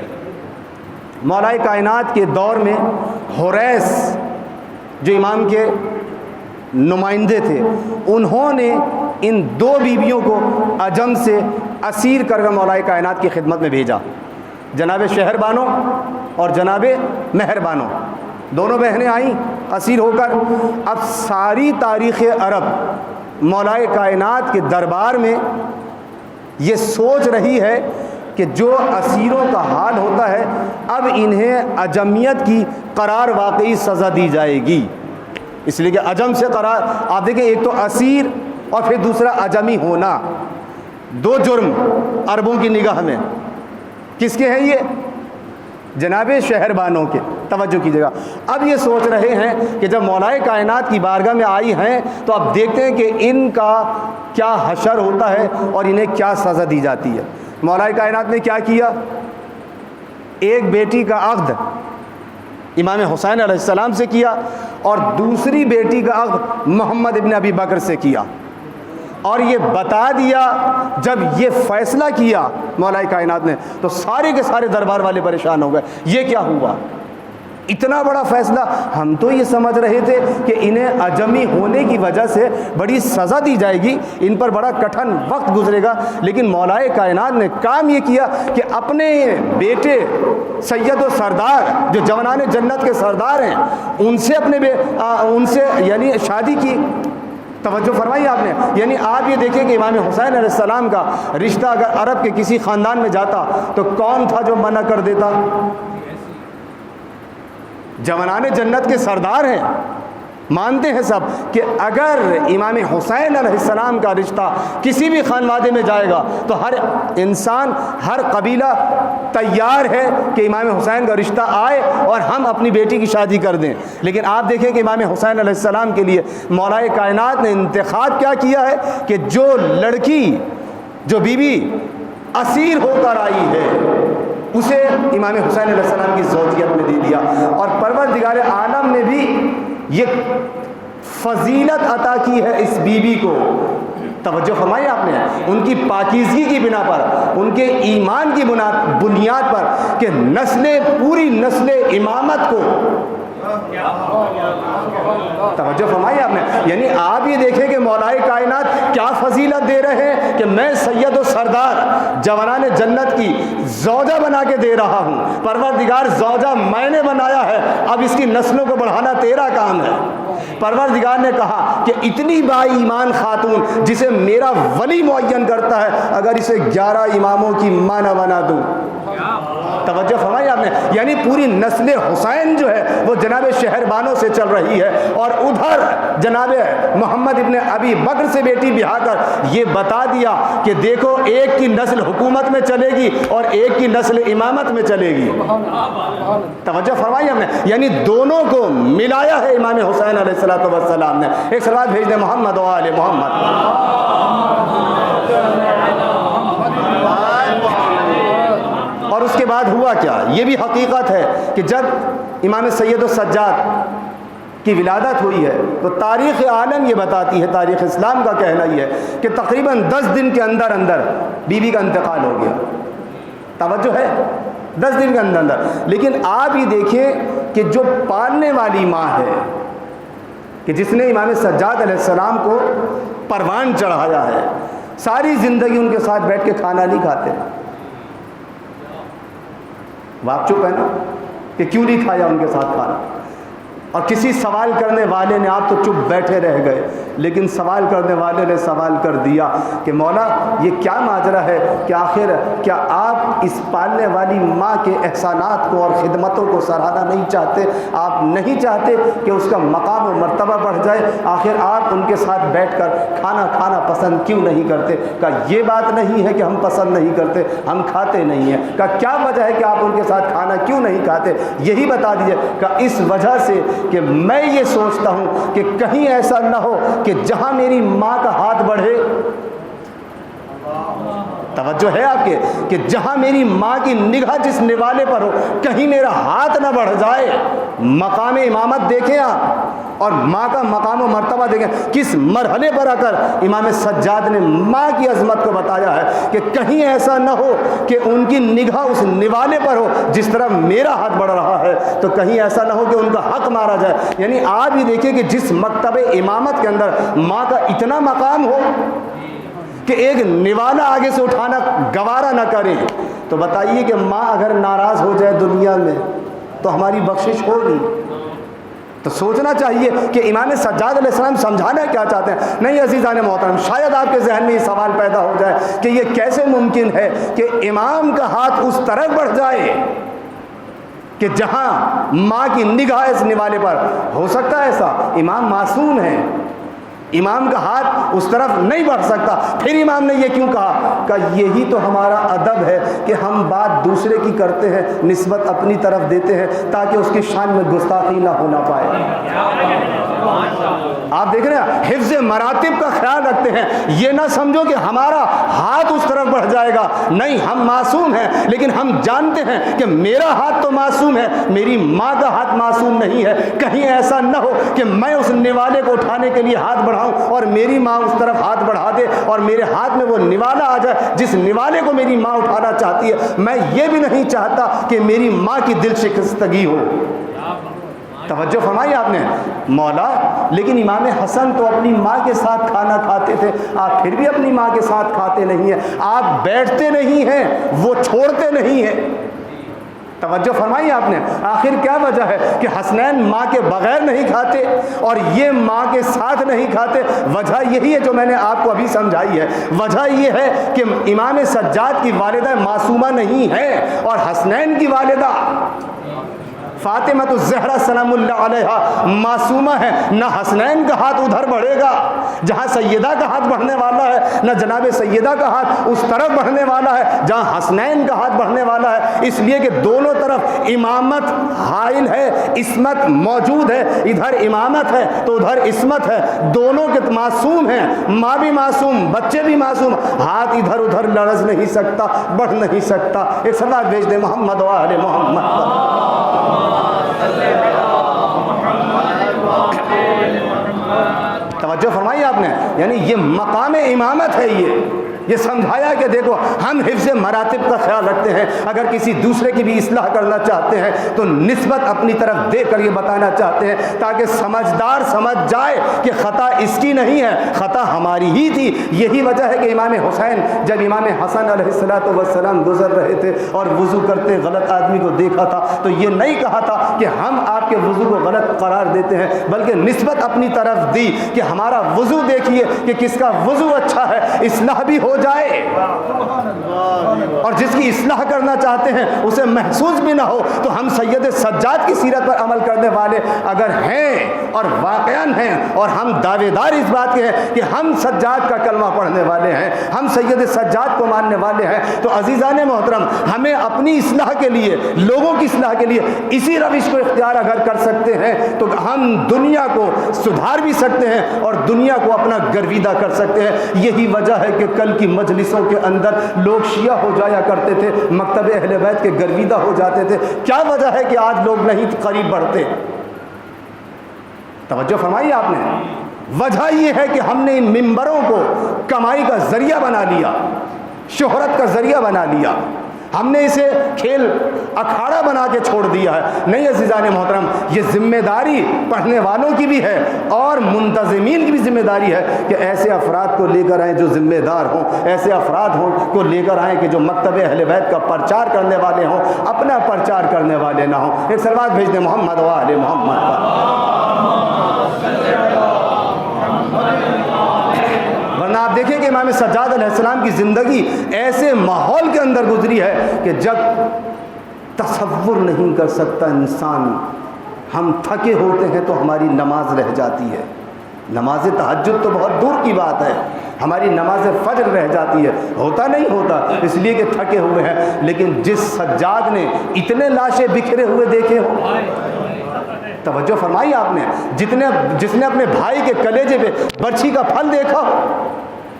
A: مولائے کائنات کے دور میں حریث جو امام کے نمائندے تھے، انہوں نے ان دو بیویوں کو عجم سے اسیر کر مولائے کائنات کی خدمت میں بھیجا، جناب شہر بانو اور جناب مہر بانو، دونوں بہنیں آئیں اسیر ہو کر۔ اب ساری تاریخ عرب مولائے کائنات کے دربار میں یہ سوچ رہی ہے کہ جو اسیروں کا حال ہوتا ہے اب انہیں عجمیت کی قرار واقعی سزا دی جائے گی، اس لیے کہ عجم سے قرار، آپ دیکھیں ایک تو اسیر اور پھر دوسرا عجمی ہونا، دو جرم عربوں کی نگاہ میں۔ کس کے ہیں یہ؟ جناب شہر بانوں کے، توجہ کیجیے گا۔ اب یہ سوچ رہے ہیں کہ جب مولائے کائنات کی بارگاہ میں آئی ہیں تو اب دیکھتے ہیں کہ ان کا کیا حشر ہوتا ہے اور انہیں کیا سزا دی جاتی ہے۔ مولائے کائنات نے کیا کیا؟ ایک بیٹی کا عقد امام حسین علیہ السلام سے کیا اور دوسری بیٹی کا عقد محمد ابن ابی بکر سے کیا، اور یہ بتا دیا، جب یہ فیصلہ کیا مولائے کائنات نے تو سارے کے سارے دربار والے پریشان ہو گئے، یہ کیا ہوا؟ اتنا بڑا فیصلہ، ہم تو یہ سمجھ رہے تھے کہ انہیں عجمی ہونے کی وجہ سے بڑی سزا دی جائے گی، ان پر بڑا کٹھن وقت گزرے گا، لیکن مولائے کائنات نے کام یہ کیا کہ اپنے بیٹے سید و سردار جو جوانان جنت کے سردار ہیں ان سے یعنی شادی کی۔ توجہ فرمائی آپ نے، یعنی آپ یہ دیکھیں کہ امام حسین علیہ السلام کا رشتہ اگر عرب کے کسی خاندان میں جاتا تو کون تھا جو منع کر دیتا؟ جوانان جنت کے سردار ہیں، مانتے ہیں سب کہ اگر امام حسین علیہ السلام کا رشتہ کسی بھی خانوادے میں جائے گا تو ہر انسان، ہر قبیلہ تیار ہے کہ امام حسین کا رشتہ آئے اور ہم اپنی بیٹی کی شادی کر دیں۔ لیکن آپ دیکھیں کہ امام حسین علیہ السلام کے لیے مولائے کائنات نے انتخاب کیا کیا ہے کہ جو لڑکی، جو بیوی اسیر ہو کر آئی ہے اسے امام حسین علیہ السلام کی زوجیت میں دے دیا، اور پروردگار عالم نے بھی یہ فضیلت عطا کی ہے اس بیوی کو توجہ فرمائی آپ نے، ان کی پاکیزگی کی بنا پر، ان کے ایمان کی بنیاد پر کہ پوری نسل امامت کو، توجہ فرمائی آپ نے، یعنی آپ یہ دیکھیں کہ مولا کائنات کیا فضیلت دے رہے ہیں کہ میں سید و سردار جوانان جنت کی زوجہ بنا کے دے رہا ہوں، پروردگار زوجہ میں نے بنایا ہے، اب اس کی نسلوں کو بڑھانا تیرا کام ہے۔ پروردگار نے کہا کہ اتنی با ایمان خاتون جسے میرا ولی معین کرتا ہے، اگر اسے 11 اماموں کی ماں نہ بنا دوں، توجہ فرمائی آپ نے، یعنی پوری نسل حسین جو ہے وہ جناب شہربانوں سے چل رہی ہے، اور ادھر جناب محمد ابن ابی بکر سے بیٹی بہا کر یہ بتا دیا کہ دیکھو ایک کی نسل حکومت میں چلے گی اور ایک کی نسل امامت میں چلے گی۔ توجہ فرمائی ہم نے، یعنی دونوں کو ملایا ہے امام حسین علیہ السلام نے۔ ایک صلوات بھیج دیں محمد و آل محمد۔ اور اس کے بعد ہوا کیا، یہ بھی حقیقت ہے کہ جب امام سید السجاد کی ولادت ہوئی ہے تو تاریخ عالم یہ بتاتی ہے، تاریخ اسلام کا کہنا یہ ہے کہ تقریباً 10 دن کے اندر اندر بی بی کا انتقال ہو گیا۔ توجہ ہے، 10 دن کے اندر اندر۔ لیکن آپ یہ دیکھیں کہ جو پالنے والی ماں ہے، کہ جس نے امام سجاد علیہ السلام کو پروان چڑھایا ہے، ساری زندگی ان کے ساتھ بیٹھ کے کھانا نہیں کھاتے۔ آپ چپ ہے نا کہ کیوں نہیں کھایا ان کے ساتھ کھانا، اور کسی سوال کرنے والے نے، آپ تو چپ بیٹھے رہ گئے، لیکن سوال کرنے والے نے سوال کر دیا کہ مولا یہ کیا ماجرا ہے کہ آخر کیا آپ اس پالنے والی ماں کے احسانات کو اور خدمتوں کو سراہنا نہیں چاہتے؟ آپ نہیں چاہتے کہ اس کا مقام و مرتبہ بڑھ جائے؟ آخر آپ ان کے ساتھ بیٹھ کر کھانا کھانا پسند کیوں نہیں کرتے؟ کہا یہ بات نہیں ہے کہ ہم پسند نہیں کرتے، ہم کھاتے نہیں ہیں۔ کہا کیا وجہ ہے کہ آپ ان کے ساتھ کھانا کیوں نہیں کھاتے؟ یہی بتا دیجیے۔ کہا اس وجہ سے کہ میں یہ سوچتا ہوں کہ کہیں ایسا نہ ہو کہ جہاں میری ماں کا ہاتھ بڑھے، توجہ ہے آپ کے، کہ جہاں میری ماں کی نگاہ جس نوالے پر ہو کہیں میرا ہاتھ نہ بڑھ جائے۔ مقام امامت دیکھیں آپ، اور ماں کا مقام و مرتبہ دیکھیں، کس مرحلے پر آ کر امام سجاد نے ماں کی عظمت کو بتایا ہے کہ کہیں ایسا نہ ہو کہ ان کی نگاہ اس نوالے پر ہو جس طرح میرا ہاتھ بڑھ رہا ہے، تو کہیں ایسا نہ ہو کہ ان کا حق مارا جائے۔ یعنی آپ ہی دیکھیں کہ جس مکتب امامت کے اندر ماں کا اتنا مقام ہو کہ ایک نوالا آگے سے اٹھانا گوارا نہ کرے، تو بتائیے کہ ماں اگر ناراض ہو جائے دنیا میں تو ہماری بخشش ہوگی؟ تو سوچنا چاہیے کہ امام سجاد علیہ السلام سمجھانا کیا چاہتے ہیں۔ نہیں عزیزان محترم، شاید آپ کے ذہن میں یہ سوال پیدا ہو جائے کہ یہ کیسے ممکن ہے کہ امام کا ہاتھ اس طرف بڑھ جائے کہ جہاں ماں کی نگاہ اس نوالے پر؟ ہو سکتا ہے ایسا؟ امام معصوم ہیں، امام کا ہاتھ اس طرف نہیں بڑھ سکتا۔ پھر امام نے یہ کیوں کہا؟ کہ یہی تو ہمارا ادب ہے کہ ہم بات دوسرے کی کرتے ہیں، نسبت اپنی طرف دیتے ہیں تاکہ اس کی شان میں گستاخی نہ ہونا پائے۔ آپ دیکھ رہے ہیں، حفظ مراتب کا خیال رکھتے ہیں، یہ نہ سمجھو کہ ہمارا ہاتھ اس طرف بڑھ جائے گا، نہیں، ہم معصوم ہیں، لیکن ہم جانتے ہیں کہ میرا ہاتھ تو معصوم ہے، میری ماں کا ہاتھ معصوم نہیں ہے۔ کہیں ایسا نہ ہو کہ میں اس نوالے کو اٹھانے کے لیے ہاتھ بڑھاؤں اور میری ماں اس طرف ہاتھ بڑھا دے اور میرے ہاتھ میں وہ نوالا آ جائے جس نوالے کو میری ماں اٹھانا چاہتی ہے۔ میں یہ بھی نہیں چاہتا کہ میری ماں کی دل شکستگی ہو۔ توجہ فرمائی آپ نے مولا، لیکن امام حسن تو اپنی ماں کے ساتھ کھانا کھاتے تھے، آپ پھر بھی اپنی ماں کے ساتھ کھاتے نہیں ہیں، آپ بیٹھتے نہیں ہیں، وہ چھوڑتے نہیں ہیں۔ توجہ فرمائی آپ نے، آخر کیا وجہ ہے کہ حسنین ماں کے بغیر نہیں کھاتے اور یہ ماں کے ساتھ نہیں کھاتے؟ وجہ یہی ہے جو میں نے آپ کو ابھی سمجھائی ہے۔ وجہ یہ ہے کہ امام سجاد کی والدہ معصومہ نہیں ہے اور حسنین کی والدہ فاطمہ الزہرا سلام اللہ علیہا معصومہ ہے۔ نہ حسنین کا ہاتھ ادھر بڑھے گا جہاں سیدہ کا ہاتھ بڑھنے والا ہے، نہ جناب سیدہ کا ہاتھ اس طرف بڑھنے والا ہے جہاں حسنین کا ہاتھ بڑھنے والا ہے، اس لیے کہ دونوں طرف امامت حائل ہے، عصمت موجود ہے۔ ادھر امامت ہے تو ادھر عصمت ہے، دونوں کے معصوم ہیں، ماں بھی معصوم، بچے بھی معصوم، ہاتھ ادھر ادھر لرز نہیں سکتا، بڑھ نہیں سکتا۔ ایک صلوات بھیج دیں محمد و آل محمد۔ توجہ فرمائی آپ نے، یعنی یہ مقام امامت ہے، یہ سمجھایا کہ دیکھو ہم حفظ مراتب کا خیال رکھتے ہیں، اگر کسی دوسرے کی بھی اصلاح کرنا چاہتے ہیں تو نسبت اپنی طرف دے کر یہ بتانا چاہتے ہیں تاکہ سمجھدار سمجھ جائے کہ خطا اس کی نہیں ہے، خطا ہماری ہی تھی۔ یہی وجہ ہے کہ امام حسین جب امام حسن علیہ السلام گزر رہے تھے اور وضو کرتے غلط آدمی کو دیکھا تھا تو یہ نہیں کہا تھا کہ ہم آپ کے وضو کو غلط قرار دیتے ہیں، بلکہ نسبت اپنی طرف دی کہ ہمارا وضو دیکھیے کہ کس کا وضو اچھا ہے، اصلاح بھی ہو جائے، اور جس کی اصلاح کرنا چاہتے ہیں اسے محسوس بھی نہ ہو۔ تو ہم سید سجاد کی سیرت پر عمل کرنے والے اگر ہیں اور واقعاً ہیں، اور ہم دعوے دار اس بات کے ہیں کہ ہم سجاد کا کلمہ پڑھنے والے ہیں، ہم سید سجاد کو ماننے والے ہیں، تو عزیزان محترم ہمیں اپنی اصلاح کے لیے، لوگوں کی اصلاح کے لیے اسی روش کو اختیار اگر کر سکتے ہیں تو ہم دنیا کو سدھار بھی سکتے ہیں اور دنیا کو اپنا گرویدہ کر سکتے ہیں۔ یہی وجہ ہے کہ کل کی مجلسوں کے اندر لوگ شیعہ ہو جایا کرتے تھے، مکتب اہل بیت کے گرویدہ ہو جاتے تھے۔ کیا وجہ ہے کہ آج لوگ نہیں قریب بڑھتے؟ توجہ فرمائی آپ نے، وجہ یہ ہے کہ ہم نے ان ممبروں کو کمائی کا ذریعہ بنا لیا، شہرت کا ذریعہ بنا لیا، ہم نے اسے کھیل اکھاڑا بنا کے چھوڑ دیا ہے۔ نہیں عزیزان محترم، یہ ذمہ داری پڑھنے والوں کی بھی ہے اور منتظمین کی بھی ذمہ داری ہے کہ ایسے افراد کو لے کر آئیں جو ذمہ دار ہوں، ایسے افراد کو لے کر آئیں کہ جو مکتب اہل بیت کا پرچار کرنے والے ہوں، اپنا پرچار کرنے والے نہ ہوں۔ ایک صلوات بھیج دیں محمد و آل محمد پر۔ ورنہ آپ دیکھیں کہ امام سجاد علیہ السلام کی زندگی ایسے ماحول کے اندر گزری ہے کہ جب تصور نہیں کر سکتا انسان، ہم تھکے ہوتے ہیں تو ہماری نماز رہ جاتی ہے، نماز تہجد تو بہت دور کی بات ہے، ہماری نماز فجر رہ جاتی ہے، ہوتا نہیں ہوتا اس لیے کہ تھکے ہوئے ہیں۔ لیکن جس سجاد نے اتنے لاشیں بکھرے ہوئے دیکھے ہو، توجہ فرمائی آپ نے، جس نے اپنے بھائی کے کلیجے پہ برچھی کا پھل دیکھا ہو،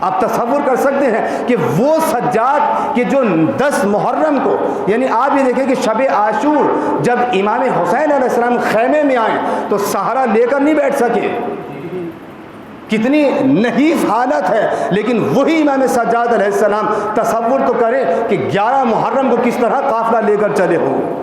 A: آپ تصور کر سکتے ہیں کہ وہ سجاد کہ جو 10 محرم کو، یعنی آپ یہ دیکھیں کہ شب عاشور جب امام حسین علیہ السلام خیمے میں آئے تو سہارا لے کر نہیں بیٹھ سکے، کتنی نحیف حالت ہے، لیکن وہی امام سجاد علیہ السلام تصور تو کریں کہ 11 محرم کو کس طرح قافلہ لے کر چلے ہوں،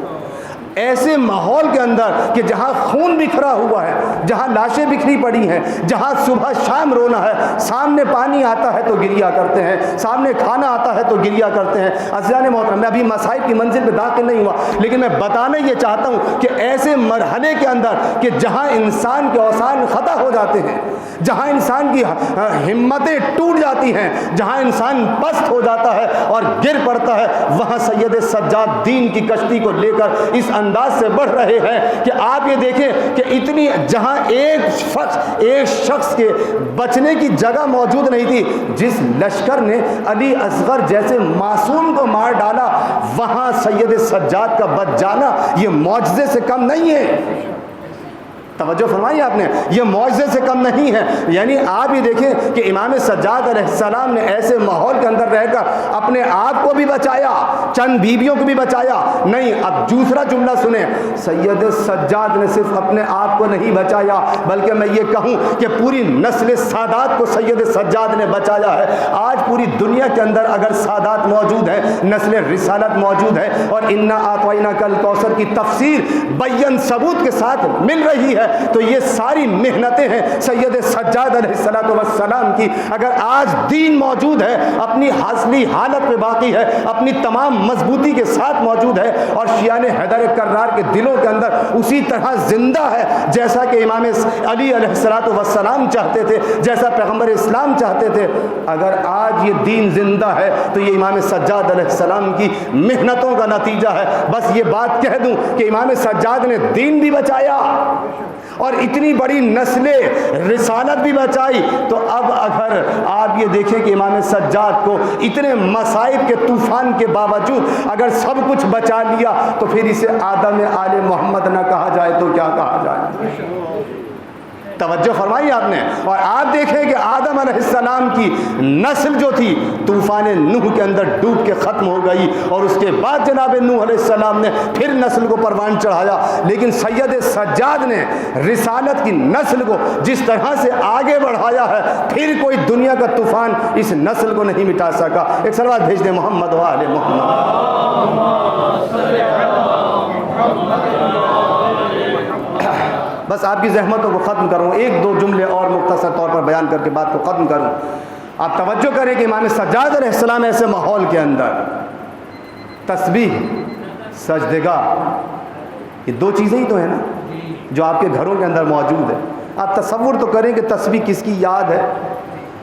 A: ایسے ماحول کے اندر کہ جہاں خون بکھرا ہوا ہے، جہاں لاشیں بکھری پڑی ہیں، جہاں صبح شام رونا ہے، سامنے پانی آتا ہے تو گریا کرتے ہیں، سامنے کھانا آتا ہے تو گریا کرتے ہیں۔ عزیزان محترم، میں ابھی مسائل کی منزل پہ داخل نہیں ہوا، لیکن میں بتانا یہ چاہتا ہوں کہ ایسے مرحلے کے اندر کہ جہاں انسان کے اوسان خطا ہو جاتے ہیں، جہاں انسان کی ہمتیں ٹوٹ جاتی ہیں، جہاں انسان پست ہو جاتا ہے اور گر پڑتا ہے، وہاں سید سجاد دین کی کشتی کو لے کر اس انداز سے بڑھ رہے ہیں کہ آپ یہ دیکھیں کہ اتنی جہاں ایک شخص کے بچنے کی جگہ موجود نہیں تھی، جس لشکر نے علی اصغر جیسے معصوم کو مار ڈالا، وہاں سید سجاد کا بچ جانا یہ معجزے سے کم نہیں ہے۔ توجہ فرمائی آپ نے، یہ معجزے سے کم نہیں ہے۔ یعنی آپ یہ دیکھیں کہ امام سجاد علیہ السلام نے ایسے ماحول کے اندر رہ کر اپنے آپ کو بھی بچایا، چند بیویوں کو بھی بچایا۔ نہیں، اب دوسرا جملہ سنیں، سید سجاد نے صرف اپنے آپ کو نہیں بچایا بلکہ میں یہ کہوں کہ پوری نسل سادات کو سید سجاد نے بچایا ہے۔ آج پوری دنیا کے اندر اگر سادات موجود ہے، نسل رسالت موجود ہے، اور انا اعطیناک الکوثر کی تفسیر بین ثبوت کے ساتھ مل رہی ہے، تو یہ ساری محنتیں ہیں سید سجاد علیہ السلام کی۔ اگر آج دین موجود ہے، اپنی اصلی حالت پہ باقی ہے، اپنی تمام مضبوطی کے ساتھ موجود ہے، اور شیعان حیدر کرار کے دلوں کے اندر اسی طرح زندہ ہے جیسا کہ امام علی علیہ السلام چاہتے تھے، جیسا پیغمبر اسلام چاہتے تھے، اگر آج یہ دین زندہ ہے تو یہ امام سجاد علیہ السلام کی محنتوں کا نتیجہ ہے۔ بس یہ بات کہہ دوں کہ امام سجاد نے دین بھی بچایا اور اتنی بڑی نسل رسالت بھی بچائی، تو اب اگر آپ یہ دیکھیں کہ امام سجاد کو اتنے مصائب کے طوفان کے باوجود اگر سب کچھ بچا لیا تو پھر اسے آدم آل محمد نہ کہا جائے تو کیا کہا جائے؟ توجہ فرمائی آپ نے. اور آپ دیکھیں کہ آدم علیہ السلام کی نسل جو تھی طوفان نوح کے اندر ڈوب کے ختم ہو گئی, اور اس کے بعد جناب نوح علیہ السلام نے پھر نسل کو پروان چڑھایا. لیکن سید سجاد نے رسالت کی نسل کو جس طرح سے آگے بڑھایا ہے, پھر کوئی دنیا کا طوفان اس نسل کو نہیں مٹا سکا. ایک صلوات بھیج دیں محمد و آل محمد. بس آپ کی زحمتوں کو ختم کروں, ایک دو جملے اور مختصر طور پر بیان کر کے بات کو ختم کروں. آپ توجہ کریں کہ امام سجاد علیہ السلام ایسے ماحول کے اندر تسبیح, سجدگاہ, یہ دو چیزیں ہی تو ہیں نا جو آپ کے گھروں کے اندر موجود ہے. آپ تصور تو کریں کہ تسبیح کس کی یاد ہے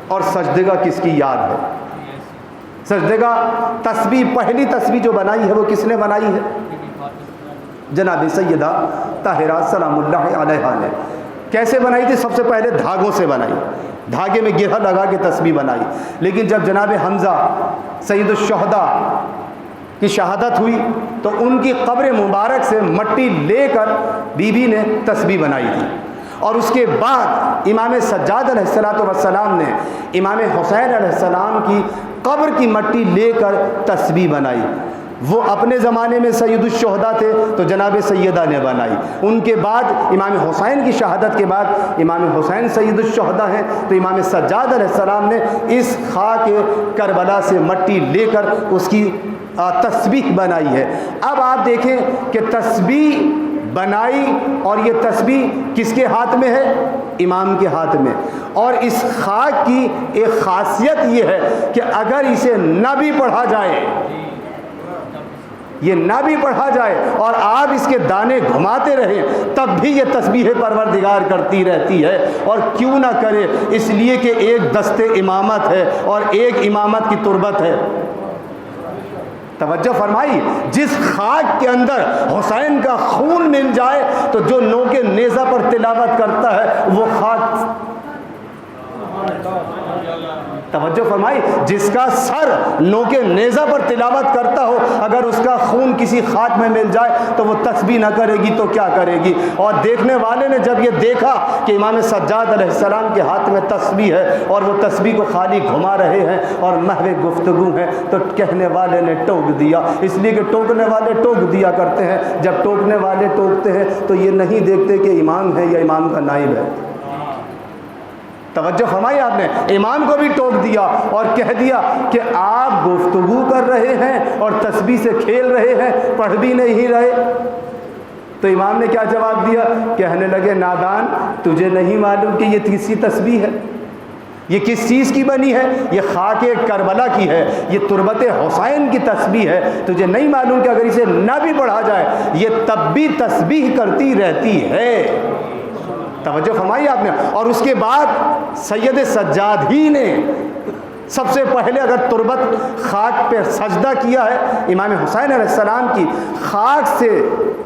A: اور سجدگاہ کس کی یاد ہے. سجدگاہ تسبیح, پہلی تسبیح جو بنائی ہے وہ کس نے بنائی ہے؟ جناب سیدہ طاہرہ سلام اللہ علیہا نے. کیسے بنائی تھی؟ سب سے پہلے دھاگوں سے بنائی, دھاگے میں گرہ لگا کے تسبیح بنائی. لیکن جب جناب حمزہ سید الشہداء کی شہادت ہوئی تو ان کی قبر مبارک سے مٹی لے کر بی بی نے تسبیح بنائی تھی. اور اس کے بعد امام سجاد علیہ السلام نے امام حسین علیہ السلام کی قبر کی مٹی لے کر تسبیح بنائی. وہ اپنے زمانے میں سید الشہداء تھے تو جناب سیدہ نے بنائی. ان کے بعد امام حسین کی شہادت کے بعد امام حسین سید الشہداء ہیں تو امام سجاد علیہ السلام نے اس خاک کربلا سے مٹی لے کر اس کی تسبیح بنائی ہے. اب آپ دیکھیں کہ تسبیح بنائی اور یہ تسبیح کس کے ہاتھ میں ہے؟ امام کے ہاتھ میں. اور اس خاک کی ایک خاصیت یہ ہے کہ اگر اسے نہ بھی پڑھا جائے, یہ نہ بھی پڑھا جائے اور آپ اس کے دانے گھماتے رہیں تب بھی یہ تسبیح پروردگار کرتی رہتی ہے. اور کیوں نہ کرے؟ اس لیے کہ ایک دست امامت ہے اور ایک امامت کی تربت ہے. توجہ فرمائی, جس خاک کے اندر حسین کا خون مل جائے تو جو نوکے نیزہ پر تلاوت کرتا ہے وہ خاک. توجہ فرمائی, جس کا سر نوکے نیزہ پر تلاوت کرتا ہو اگر اس کا خون کسی خاک میں مل جائے تو وہ تسبیح نہ کرے گی تو کیا کرے گی. اور دیکھنے والے نے جب یہ دیکھا کہ امام سجاد علیہ السلام کے ہاتھ میں تسبیح ہے اور وہ تسبیح کو خالی گھما رہے ہیں اور محو گفتگو ہے تو کہنے والے نے ٹوک دیا. اس لیے کہ ٹوکنے والے ٹوک دیا کرتے ہیں. جب ٹوکنے والے ٹوکتے ہیں تو یہ نہیں دیکھتے کہ امام ہے یا امام کا نائب ہے. توجہ فرمائی آپ نے, امام کو بھی ٹوک دیا اور کہہ دیا کہ آپ گفتگو کر رہے ہیں اور تسبیح سے کھیل رہے ہیں, پڑھ بھی نہیں رہے. تو امام نے کیا جواب دیا؟ کہنے لگے نادان, تجھے نہیں معلوم کہ یہ کس کی تسبیح ہے؟ یہ کس چیز کی بنی ہے؟ یہ خاک کربلا کی ہے, یہ تربت حسین کی تسبیح ہے. تجھے نہیں معلوم کہ اگر اسے نہ بھی پڑھا جائے یہ تب بھی تسبیح کرتی رہتی ہے. توجہ فرمائی آپ نے. اور اس کے بعد سید سجاد ہی نے سب سے پہلے اگر تربت خاک پہ سجدہ کیا ہے, امام حسین علیہ السلام کی خاک سے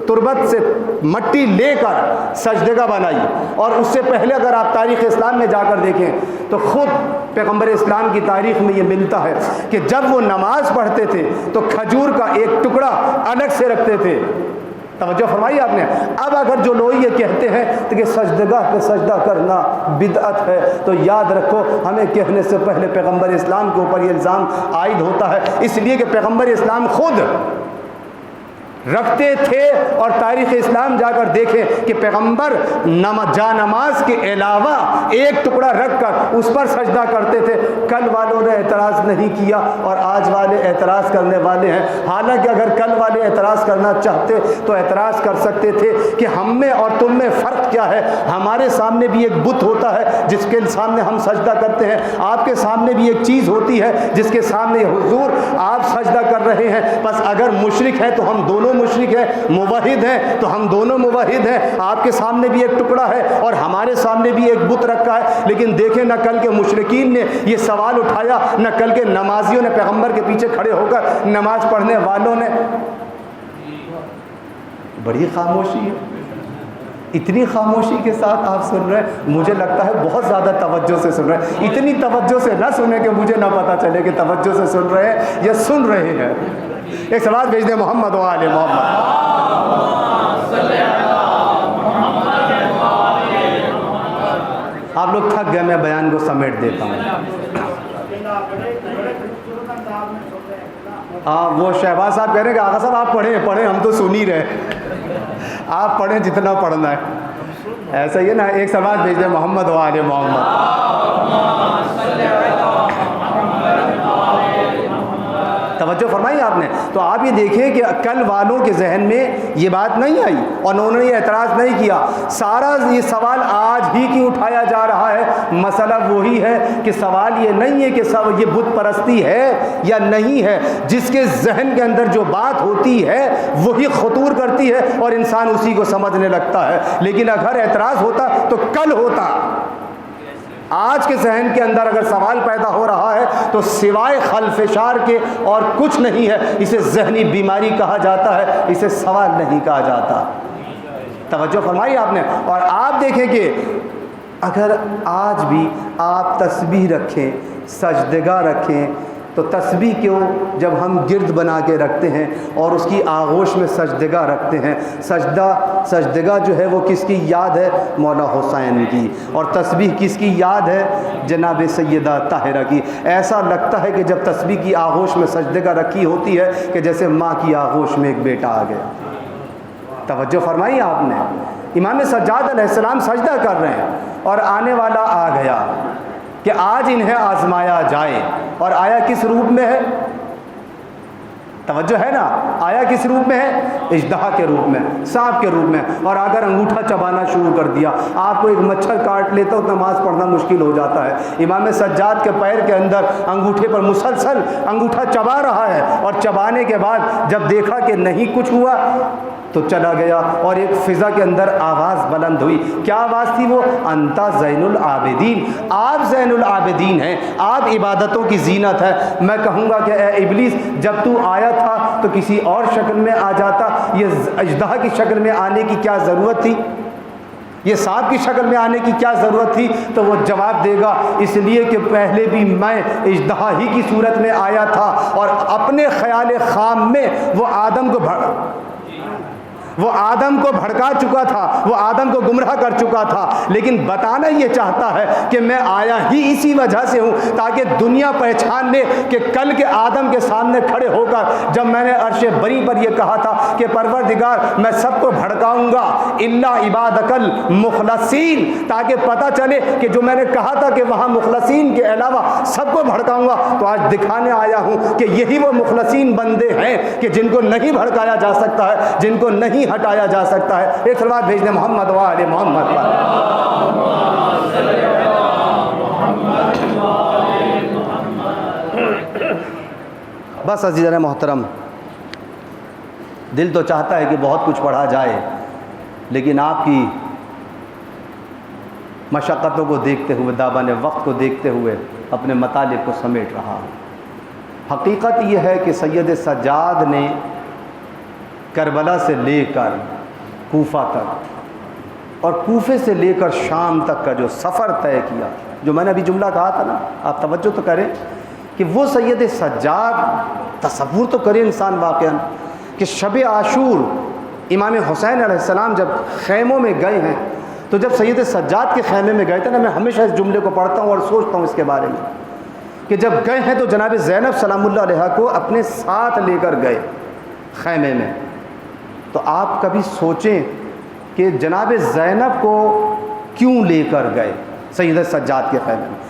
A: تربت سے مٹی لے کر سجدگاہ بنائی. اور اس سے پہلے اگر آپ تاریخ اسلام میں جا کر دیکھیں تو خود پیغمبر اسلام کی تاریخ میں یہ ملتا ہے کہ جب وہ نماز پڑھتے تھے تو کھجور کا ایک ٹکڑا الگ سے رکھتے تھے. توجہ فرمائی آپ نے. اب اگر جو لوگ یہ کہتے ہیں کہ سجدگاہ پہ سجدہ کرنا بدعت ہے تو یاد رکھو ہمیں کہنے سے پہلے پیغمبر اسلام کے اوپر یہ الزام عائد ہوتا ہے. اس لیے کہ پیغمبر اسلام خود رکھتے تھے. اور تاریخ اسلام جا کر دیکھیں کہ پیغمبر جا نماز کے علاوہ ایک ٹکڑا رکھ کر اس پر سجدہ کرتے تھے. کل والوں نے اعتراض نہیں کیا اور آج والے اعتراض کرنے والے ہیں. حالانکہ اگر کل والے اعتراض کرنا چاہتے تو اعتراض کر سکتے تھے کہ ہم میں اور تم میں فرق کیا ہے. ہمارے سامنے بھی ایک بت ہوتا ہے جس کے سامنے ہم سجدہ کرتے ہیں, آپ کے سامنے بھی ایک چیز ہوتی ہے جس کے سامنے حضور آپ سجدہ کر رہے ہیں. بس اگر مشرک ہے تو ہم دونوں مشرک ہے, موحد ہیں تو ہم دونوں موحد ہیں. آپ کے سامنے بھی ایک ٹکڑا ہے اور ہمارے سامنے بھی ایک بت رکھا ہے. لیکن دیکھیں نہ کل کے مشرکین نے یہ سوال اٹھایا, نہ کل کے نمازیوں نے پیغمبر کے پیچھے کھڑے ہو کر نماز پڑھنے والوں نے. بڑی خاموشی ہے, اتنی خاموشی کے ساتھ آپ سن رہے ہیں. مجھے لگتا ہے بہت زیادہ توجہ سے سن رہے ہیں. اتنی توجہ سے نہ سنیں کہ مجھے نہ پتا چلے کہ توجہ سے سن رہے ہیں یا سن رہے ہیں. ایک سوال بھیج دیں محمد و آل محمد. آپ لوگ تھک گئے، میں بیان کو سمیٹ دیتا ہوں۔ ہاں وہ شہباز صاحب کہہ رہے ہیں کہ آقا صاحب آپ پڑھیں، ہم تو سن ہی رہے، آپ پڑھیں جتنا پڑھنا ہے۔ ایسا ہی ہے نا، ایک سماج بھیج دیں محمد و آل محمد۔ توجہ فرمائی آپ نے۔ تو آپ یہ دیکھیں کہ کل والوں کے ذہن میں یہ بات نہیں آئی اور انہوں نے یہ اعتراض نہیں کیا۔ سارا یہ سوال آج ہی کیوں اٹھایا جا رہا ہے؟ مسئلہ وہی ہے کہ سوال یہ نہیں ہے کہ یہ بت پرستی ہے یا نہیں ہے، جس کے ذہن کے اندر جو بات ہوتی ہے وہی خطور کرتی ہے اور انسان اسی کو سمجھنے لگتا ہے۔ لیکن اگر اعتراض ہوتا تو کل ہوتا۔ آج کے ذہن کے اندر اگر سوال پیدا ہو رہا ہے تو سوائے خلفشار کے اور کچھ نہیں ہے۔ اسے ذہنی بیماری کہا جاتا ہے، اسے سوال نہیں کہا جاتا۔ توجہ فرمائی آپ نے۔ اور آپ دیکھیں کہ اگر آج بھی آپ تسبیح رکھیں، سجدگاہ رکھیں، تو تسبیح کو جب ہم گرد بنا کے رکھتے ہیں اور اس کی آغوش میں سجدگاہ رکھتے ہیں، سجدگاہ جو ہے وہ کس کی یاد ہے؟ مولا حسین کی۔ اور تسبیح کس کی یاد ہے؟ جناب سیدہ طاہرہ کی۔ ایسا لگتا ہے کہ جب تسبیح کی آغوش میں سجدگاہ رکھی ہوتی ہے کہ جیسے ماں کی آغوش میں ایک بیٹا آ گیا۔ توجہ فرمائی آپ نے۔ امام سجاد علیہ السلام سجدہ کر رہے ہیں اور آنے والا آ گیا کہ آج انہیں آزمایا جائے، اور آیا کس روپ میں ہے؟ توجہ ہے نا، آیا کس روپ میں ہے؟ اژدہا کے روپ میں، سانپ کے روپ میں، اور اگر انگوٹھا چبانا شروع کر دیا۔ آپ کو ایک مچھر کاٹ لیتا تو نماز پڑھنا مشکل ہو جاتا ہے۔ امام سجاد کے پیر کے اندر انگوٹھے پر مسلسل انگوٹھا چبا رہا ہے، اور چبانے کے بعد جب دیکھا کہ نہیں کچھ ہوا تو چلا گیا، اور ایک فضا کے اندر آواز بلند ہوئی۔ کیا آواز تھی وہ؟ انتا زین العابدین، آپ زین العابدین ہیں، آپ عبادتوں کی زینت ہے۔ میں کہوں گا کہ اے ابلیس، جب تو آیا تھا تو کسی اور شکل میں آ جاتا، یہ اژدہا کی شکل میں آنے کی کیا ضرورت تھی؟ یہ سانپ کی شکل میں آنے کی کیا ضرورت تھی؟ تو وہ جواب دے گا اس لیے کہ پہلے بھی میں اژدہا ہی کی صورت میں آیا تھا، اور اپنے خیال خام میں وہ آدم کو بھڑکا چکا تھا، وہ آدم کو گمراہ کر چکا تھا، لیکن بتانا یہ چاہتا ہے کہ میں آیا ہی اسی وجہ سے ہوں تاکہ دنیا پہچان لے کہ کل کے آدم کے سامنے کھڑے ہو کر جب میں نے عرش بری پر یہ کہا تھا کہ پروردگار میں سب کو بھڑکاؤں گا الا عبادک المخلصین، تاکہ پتہ چلے کہ جو میں نے کہا تھا کہ وہاں مخلصین کے علاوہ سب کو بھڑکاؤں گا، تو آج دکھانے آیا ہوں کہ یہی وہ مخلصین بندے ہیں کہ جن کو نہیں بھڑکایا جا سکتا ہے، جن کو نہیں ہٹایا جا سکتا ہے۔ ایک صلوات بھیجنے محمد و آل محمد پر۔ بس عزیزان محترم، دل تو چاہتا ہے کہ بہت کچھ پڑھا جائے، لیکن آپ کی مشقتوں کو دیکھتے ہوئے، دامن وقت کو دیکھتے ہوئے اپنے مطالب کو سمیٹ رہا ہوں۔ حقیقت یہ ہے کہ سید سجاد نے کربلا سے لے کر کوفہ تک اور کوفے سے لے کر شام تک کا جو سفر طے کیا، جو میں نے ابھی جملہ کہا تھا نا، آپ توجہ تو کریں کہ وہ سید سجاد، تصور تو کرے انسان واقعاً کہ شب عاشور امام حسین علیہ السلام جب خیموں میں گئے ہیں، تو جب سید سجاد کے خیمے میں گئے تھے نا، میں ہمیشہ اس جملے کو پڑھتا ہوں اور سوچتا ہوں اس کے بارے میں کہ جب گئے ہیں تو جناب زینب سلام اللہ علیہا کو اپنے ساتھ لے کر گئے خیمے میں، تو آپ کبھی سوچیں کہ جناب زینب کو کیوں لے کر گئے سید سجاد کے خیمے میں؟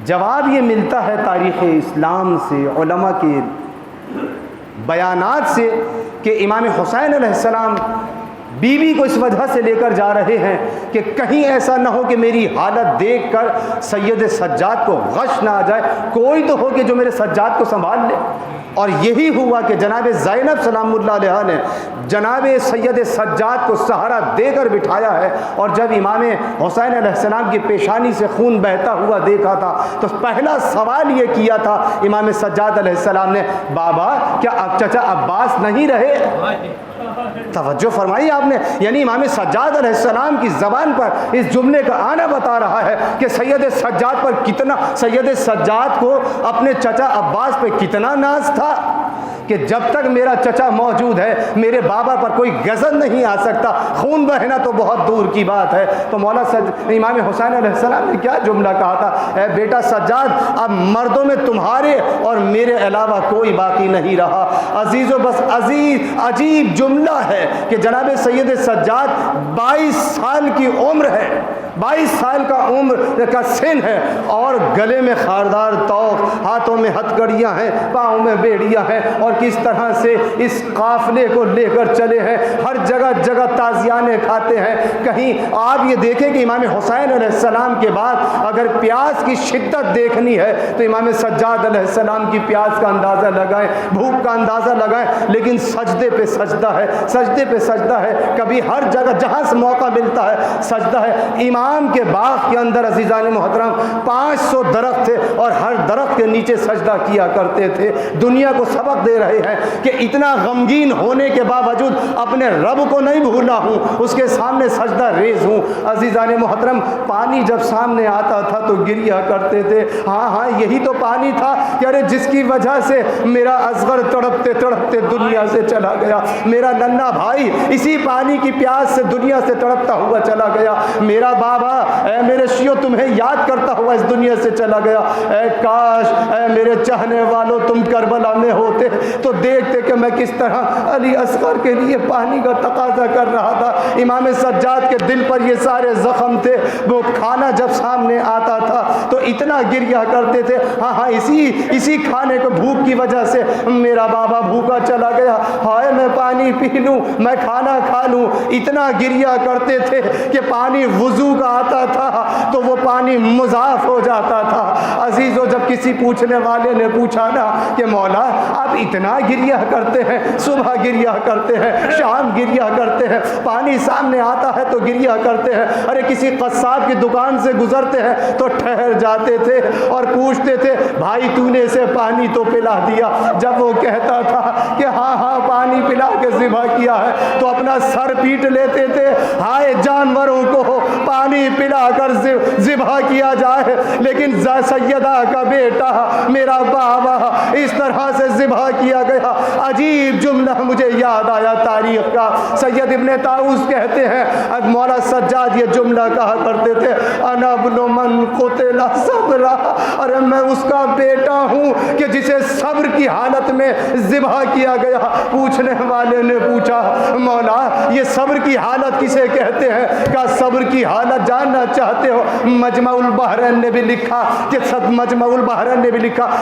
A: جواب یہ ملتا ہے تاریخ اسلام سے، علماء کے بیانات سے، کہ امام حسین علیہ السلام بیوی کو اس وجہ سے لے کر جا رہے ہیں کہ کہیں ایسا نہ ہو کہ میری حالت دیکھ کر سید سجاد کو غش نہ آ جائے، کوئی تو ہو کہ جو میرے سجاد کو سنبھال لے۔ اور یہی ہوا کہ جناب زینب سلام اللہ علیہ نے جناب سید سجاد کو سہارا دے کر بٹھایا ہے، اور جب امام حسین علیہ السلام کی پیشانی سے خون بہتا ہوا دیکھا تھا تو پہلا سوال یہ کیا تھا امام سجاد علیہ السلام نے، بابا کیا اب چچا عباس نہیں رہے؟ توجہ فرمائی آپ نے، یعنی امام سجاد علیہ السلام کی زبان پر اس جملے کا آنا بتا رہا ہے کہ سید سجاد پر کتنا، سید سجاد کو اپنے چچا عباس پہ کتنا ناز تھا کہ جب تک میرا چچا موجود ہے میرے بابا پر کوئی غضب نہیں آ سکتا، خون بہنا تو بہت دور کی بات ہے۔ تو مولا امام حسین علیہ السلام نے کیا جملہ کہا تھا، اے بیٹا سجاد، اب مردوں میں تمہارے اور میرے علاوہ کوئی باقی نہیں رہا۔ عزیز و بس عجیب جملہ ہے کہ جناب سید سجاد 22 سال کی عمر ہے، 22 سال کا عمر کا سن ہے، اور گلے میں خاردار توق، ہاتھوں میں ہتھکڑیاں ہیں، پاؤں میں بیڑیاں ہیں، اور کس طرح سے اس قافلے کو لے کر چلے ہیں، ہر جگہ جگہ تازیانے کھاتے ہیں۔ کہیں آپ یہ دیکھیں کہ امام حسین علیہ السلام کے بعد اگر پیاس کی شدت دیکھنی ہے تو امام سجاد علیہ السلام کی پیاس کا اندازہ لگائیں، بھوک کا اندازہ لگائیں، لیکن سجدے پہ سجدہ ہے، سجدے پہ سجدہ ہے، کبھی ہر جگہ جہاں سے موقع ملتا ہے سجدہ ہے۔ امام کے باغ کے اندر عزیزان محترم 500 درخت تھے، اور ہر درخت کے نیچے سجدہ کیا کرتے تھے۔ دنیا کو سبق دے رہے ہیں کہ اتنا غمگین ہونے کے باوجود اپنے رب کو نہیں بھولا ہوں، اس کے سامنے سجدہ ریز ہوں۔ عزیزان محترم، پانی جب سامنے آتا تھا تو گریا کرتے تھے۔ ہاں یہی تو پانی تھا کہ ارے جس کی وجہ سے میرا اصغر تڑپتے تڑپتے دنیا سے چلا گیا، میرا ننھا بھائی اسی پانی کی پیاس سے دنیا سے تڑپتا ہوا چلا گیا، میرا بابا اے میرے شیو تمہیں یاد کرتا ہوا اس دنیا سے چلا گیا۔ اے کاش اے میرے چاہنے والوں تم کربلا میں ہوتے تو دیکھتے کہ میں کس طرح علی اصغر کے لیے پانی کا تقاضا کر رہا تھا۔ امام سجاد کے دل پر یہ سارے زخم تھے، وہ کھانا جب سامنے آتا تھا تو اتنا گریا کرتے تھے، ہاں اسی کھانے کو بھوک کی وجہ سے میرا بابا بھوکا چلا گیا، ہائے میں پانی پی لوں، میں کھانا کھا لوں، اتنا گریا کرتے تھے کہ پانی وضو کا آتا تھا تو وہ پانی مضاف ہو جاتا تھا۔ عزیزو، جب کسی پوچھنے والے نے پوچھا نا کہ مولا آپ اتنا گریا کرتے ہیں، صبح گریا کرتے ہیں، شام گریا کرتے ہیں، پانی سامنے آتا ہے تو گریا کرتے ہیں، ارے کسی قصاب کی دکان سے گزرتے ہیں تو ٹھہر جاتے تھے اور پوچھتے تھے بھائی تو نے اسے پانی تو پلا دیا؟ جب وہ کہتا تھا کہ ہاں پانی پلا کے ذبح کیا ہے تو اپنا سر پیٹ لیتے تھے، ہائے جانوروں کو پانی پلا کر ذبح کیا جائے، لیکن سیدہ کا بیٹا میرا بابا اس طرح سے ذبح کیا گیا۔ عجیب جملہ مجھے یاد آیا تاریخ کا، سید ابن طاؤس کہتے ہیں مولا سجاد یہ جملہ کہا کرتے تھے، انا ابن من قتل صبرا، ارے میں اس کا بیٹا ہوں کہ جسے صبر کی حالت میں ذبح کیا گیا۔ پوچھنے والے نے پوچھا مولا یہ صبر کی حالت کسے کہتے ہیں؟ کہا صبر کی حالت جاننا چاہتے ہو؟ مجمع البحرین نے بھی لکھا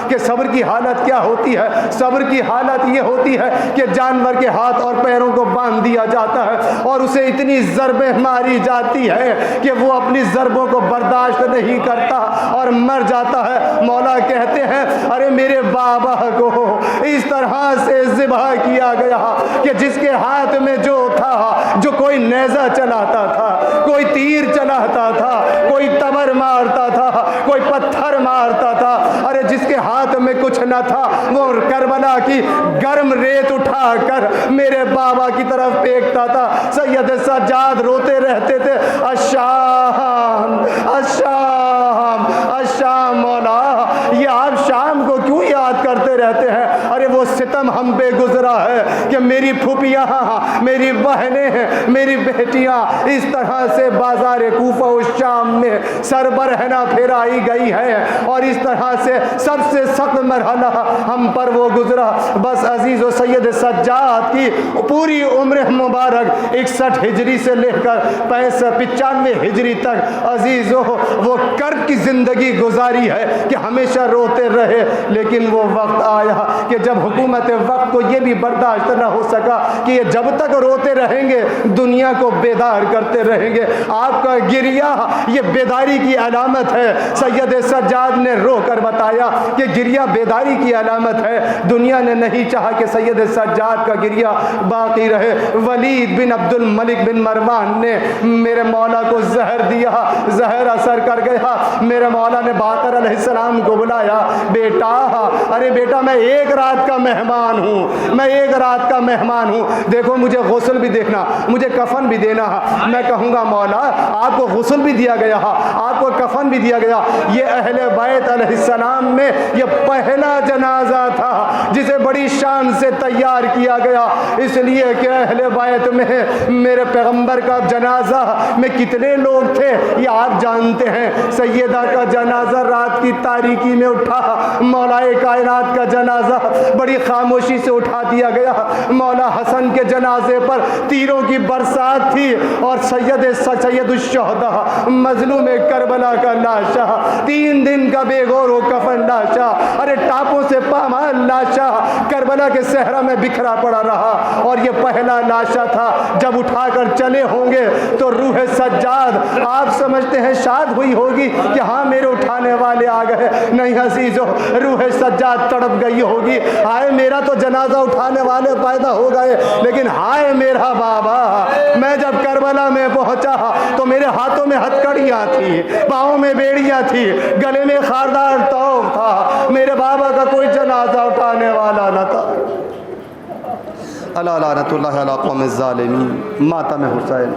A: کہ صبر کی حالت کیا ہوتی ہے؟ صبر کی حالت یہ ہوتی ہے کہ جانور کے ہاتھ اور پیروں کو باندھ دیا جاتا ہے اور اسے اتنی ضربیں ماری جاتی ہے کہ وہ اپنی ضربوں کو برداشت نہیں کرتا اور مر جاتا ہے۔ مولا کہتے ہیں ارے میرے بابا کو اس طرح سے ذبح کیا گیا کہ جس کے ہاتھ میں جو تھا، جو کوئی نیزہ چلاتا تھا، کوئی تیر چلاتا تھا، کوئی تبر مارتا تھا، کوئی پتھر مارتا تھا، ارے جس کے ہاتھ میں کچھ نہ تھا وہ کربلا کی گرم ریت اٹھا کر میرے بابا کی طرف پھینکتا تھا۔ سید سجاد روتے رہتے تھے، الشام الشام الشام، مولا یہ آپ شام کو کیوں یاد کرتے رہتے ہیں؟ ارے وہ ستم ہم پہ گزرا ہے کہ میری پھوپھیاں، میری بہنیں، میری بیٹیاں اس طرح سے بازار کوفہ و شام میں سر برہنہ پھیرائی گئی ہے، اور اس طرح سے سب سے سخت مرحلہ ہم پر وہ گزرا۔ بس عزیز و سید سجاد کی پوری عمر مبارک 61 ہجری سے لے کر 95 ہجری تک عزیزو وہ کرب کی زندگی گزاری ہے کہ ہمیشہ روتے رہے، لیکن وہ وقت آیا کہ جب حکومت وقت کو یہ بھی برداشت نہ ہو سکا کہ یہ جب تک روتے رہیں گے دنیا کو بیدار کرتے رہیں گے، آپ کا گریہ یہ بیداری کی علامت ہے۔ سید سجاد نے رو کر بتایا کہ گریہ بیداری کی علامت ہے۔ دنیا نے نہیں چاہا کہ سید سجاد کا گریہ باقی رہے۔ ولید بن عبد الملک بن مروان نے میرے مولا کو زہر دیا، زہر اثر کر گیا۔ میرے مولا نے باقر علیہ السلام کو بلایا، بیٹا ارے بیٹا میں ایک رات کا مہمان مہمان ہوں، میں ایک رات کا مہمان ہوں، دیکھو مجھے غسل بھی دیکھنا، مجھے کفن بھی دینا۔ میں کہوں گا مولا آپ کو غسل بھی دیا گیا، آپ کو کفن بھی دیا گیا۔ یہ اہل بیت علیہ السلام میں یہ پہلا جنازہ تھا جسے بڑی شان سے تیار کیا گیا، اس لیے کہ اہل بیت میں میرے پیغمبر کا جنازہ میں کتنے لوگ تھے یہ آپ جانتے ہیں۔ سیدہ کا جنازہ رات کی تاریکی میں اٹھا، مولا کائنات کا جنازہ بڑی خاموشی سے اٹھا دیا گیا۔ مولا حسن کے جنازے پر تیروں کی برسات تھی اور سید الشہداء مظلوم کربلا کا لاشا، 3 دن کا بے غور و کفن لاشا، ارے ٹاپوں سے پامال لاشا کربلا کے صحرا میں بکھرا پڑا رہا۔ اور یہ پہلا لاشا تھا، جب اٹھا کر چلے ہوں گے تو روح سجاد آپ سمجھتے ہیں شاد ہوئی ہوگی کہ ہاں میرے اٹھانے والے آ گئے، نہیں عزیزو، روح سجاد تڑپ گئی ہوگی، ہائے میرا تو جنازہ اٹھانے والے پیدا ہو گئے، لیکن ہائے میرا بابا، میں جب کربلا میں پہنچا تو میرے ہاتھوں میں ہتھکڑیاں تھی، پاؤں میں بیڑیاں تھی، گلے میں خاردار توق تھا، میرے بابا کا کوئی جنازہ اٹھانے والا نہ تھا۔ اللہ لعنت اللہ علی قوم الظالمین۔ ماتم حسین۔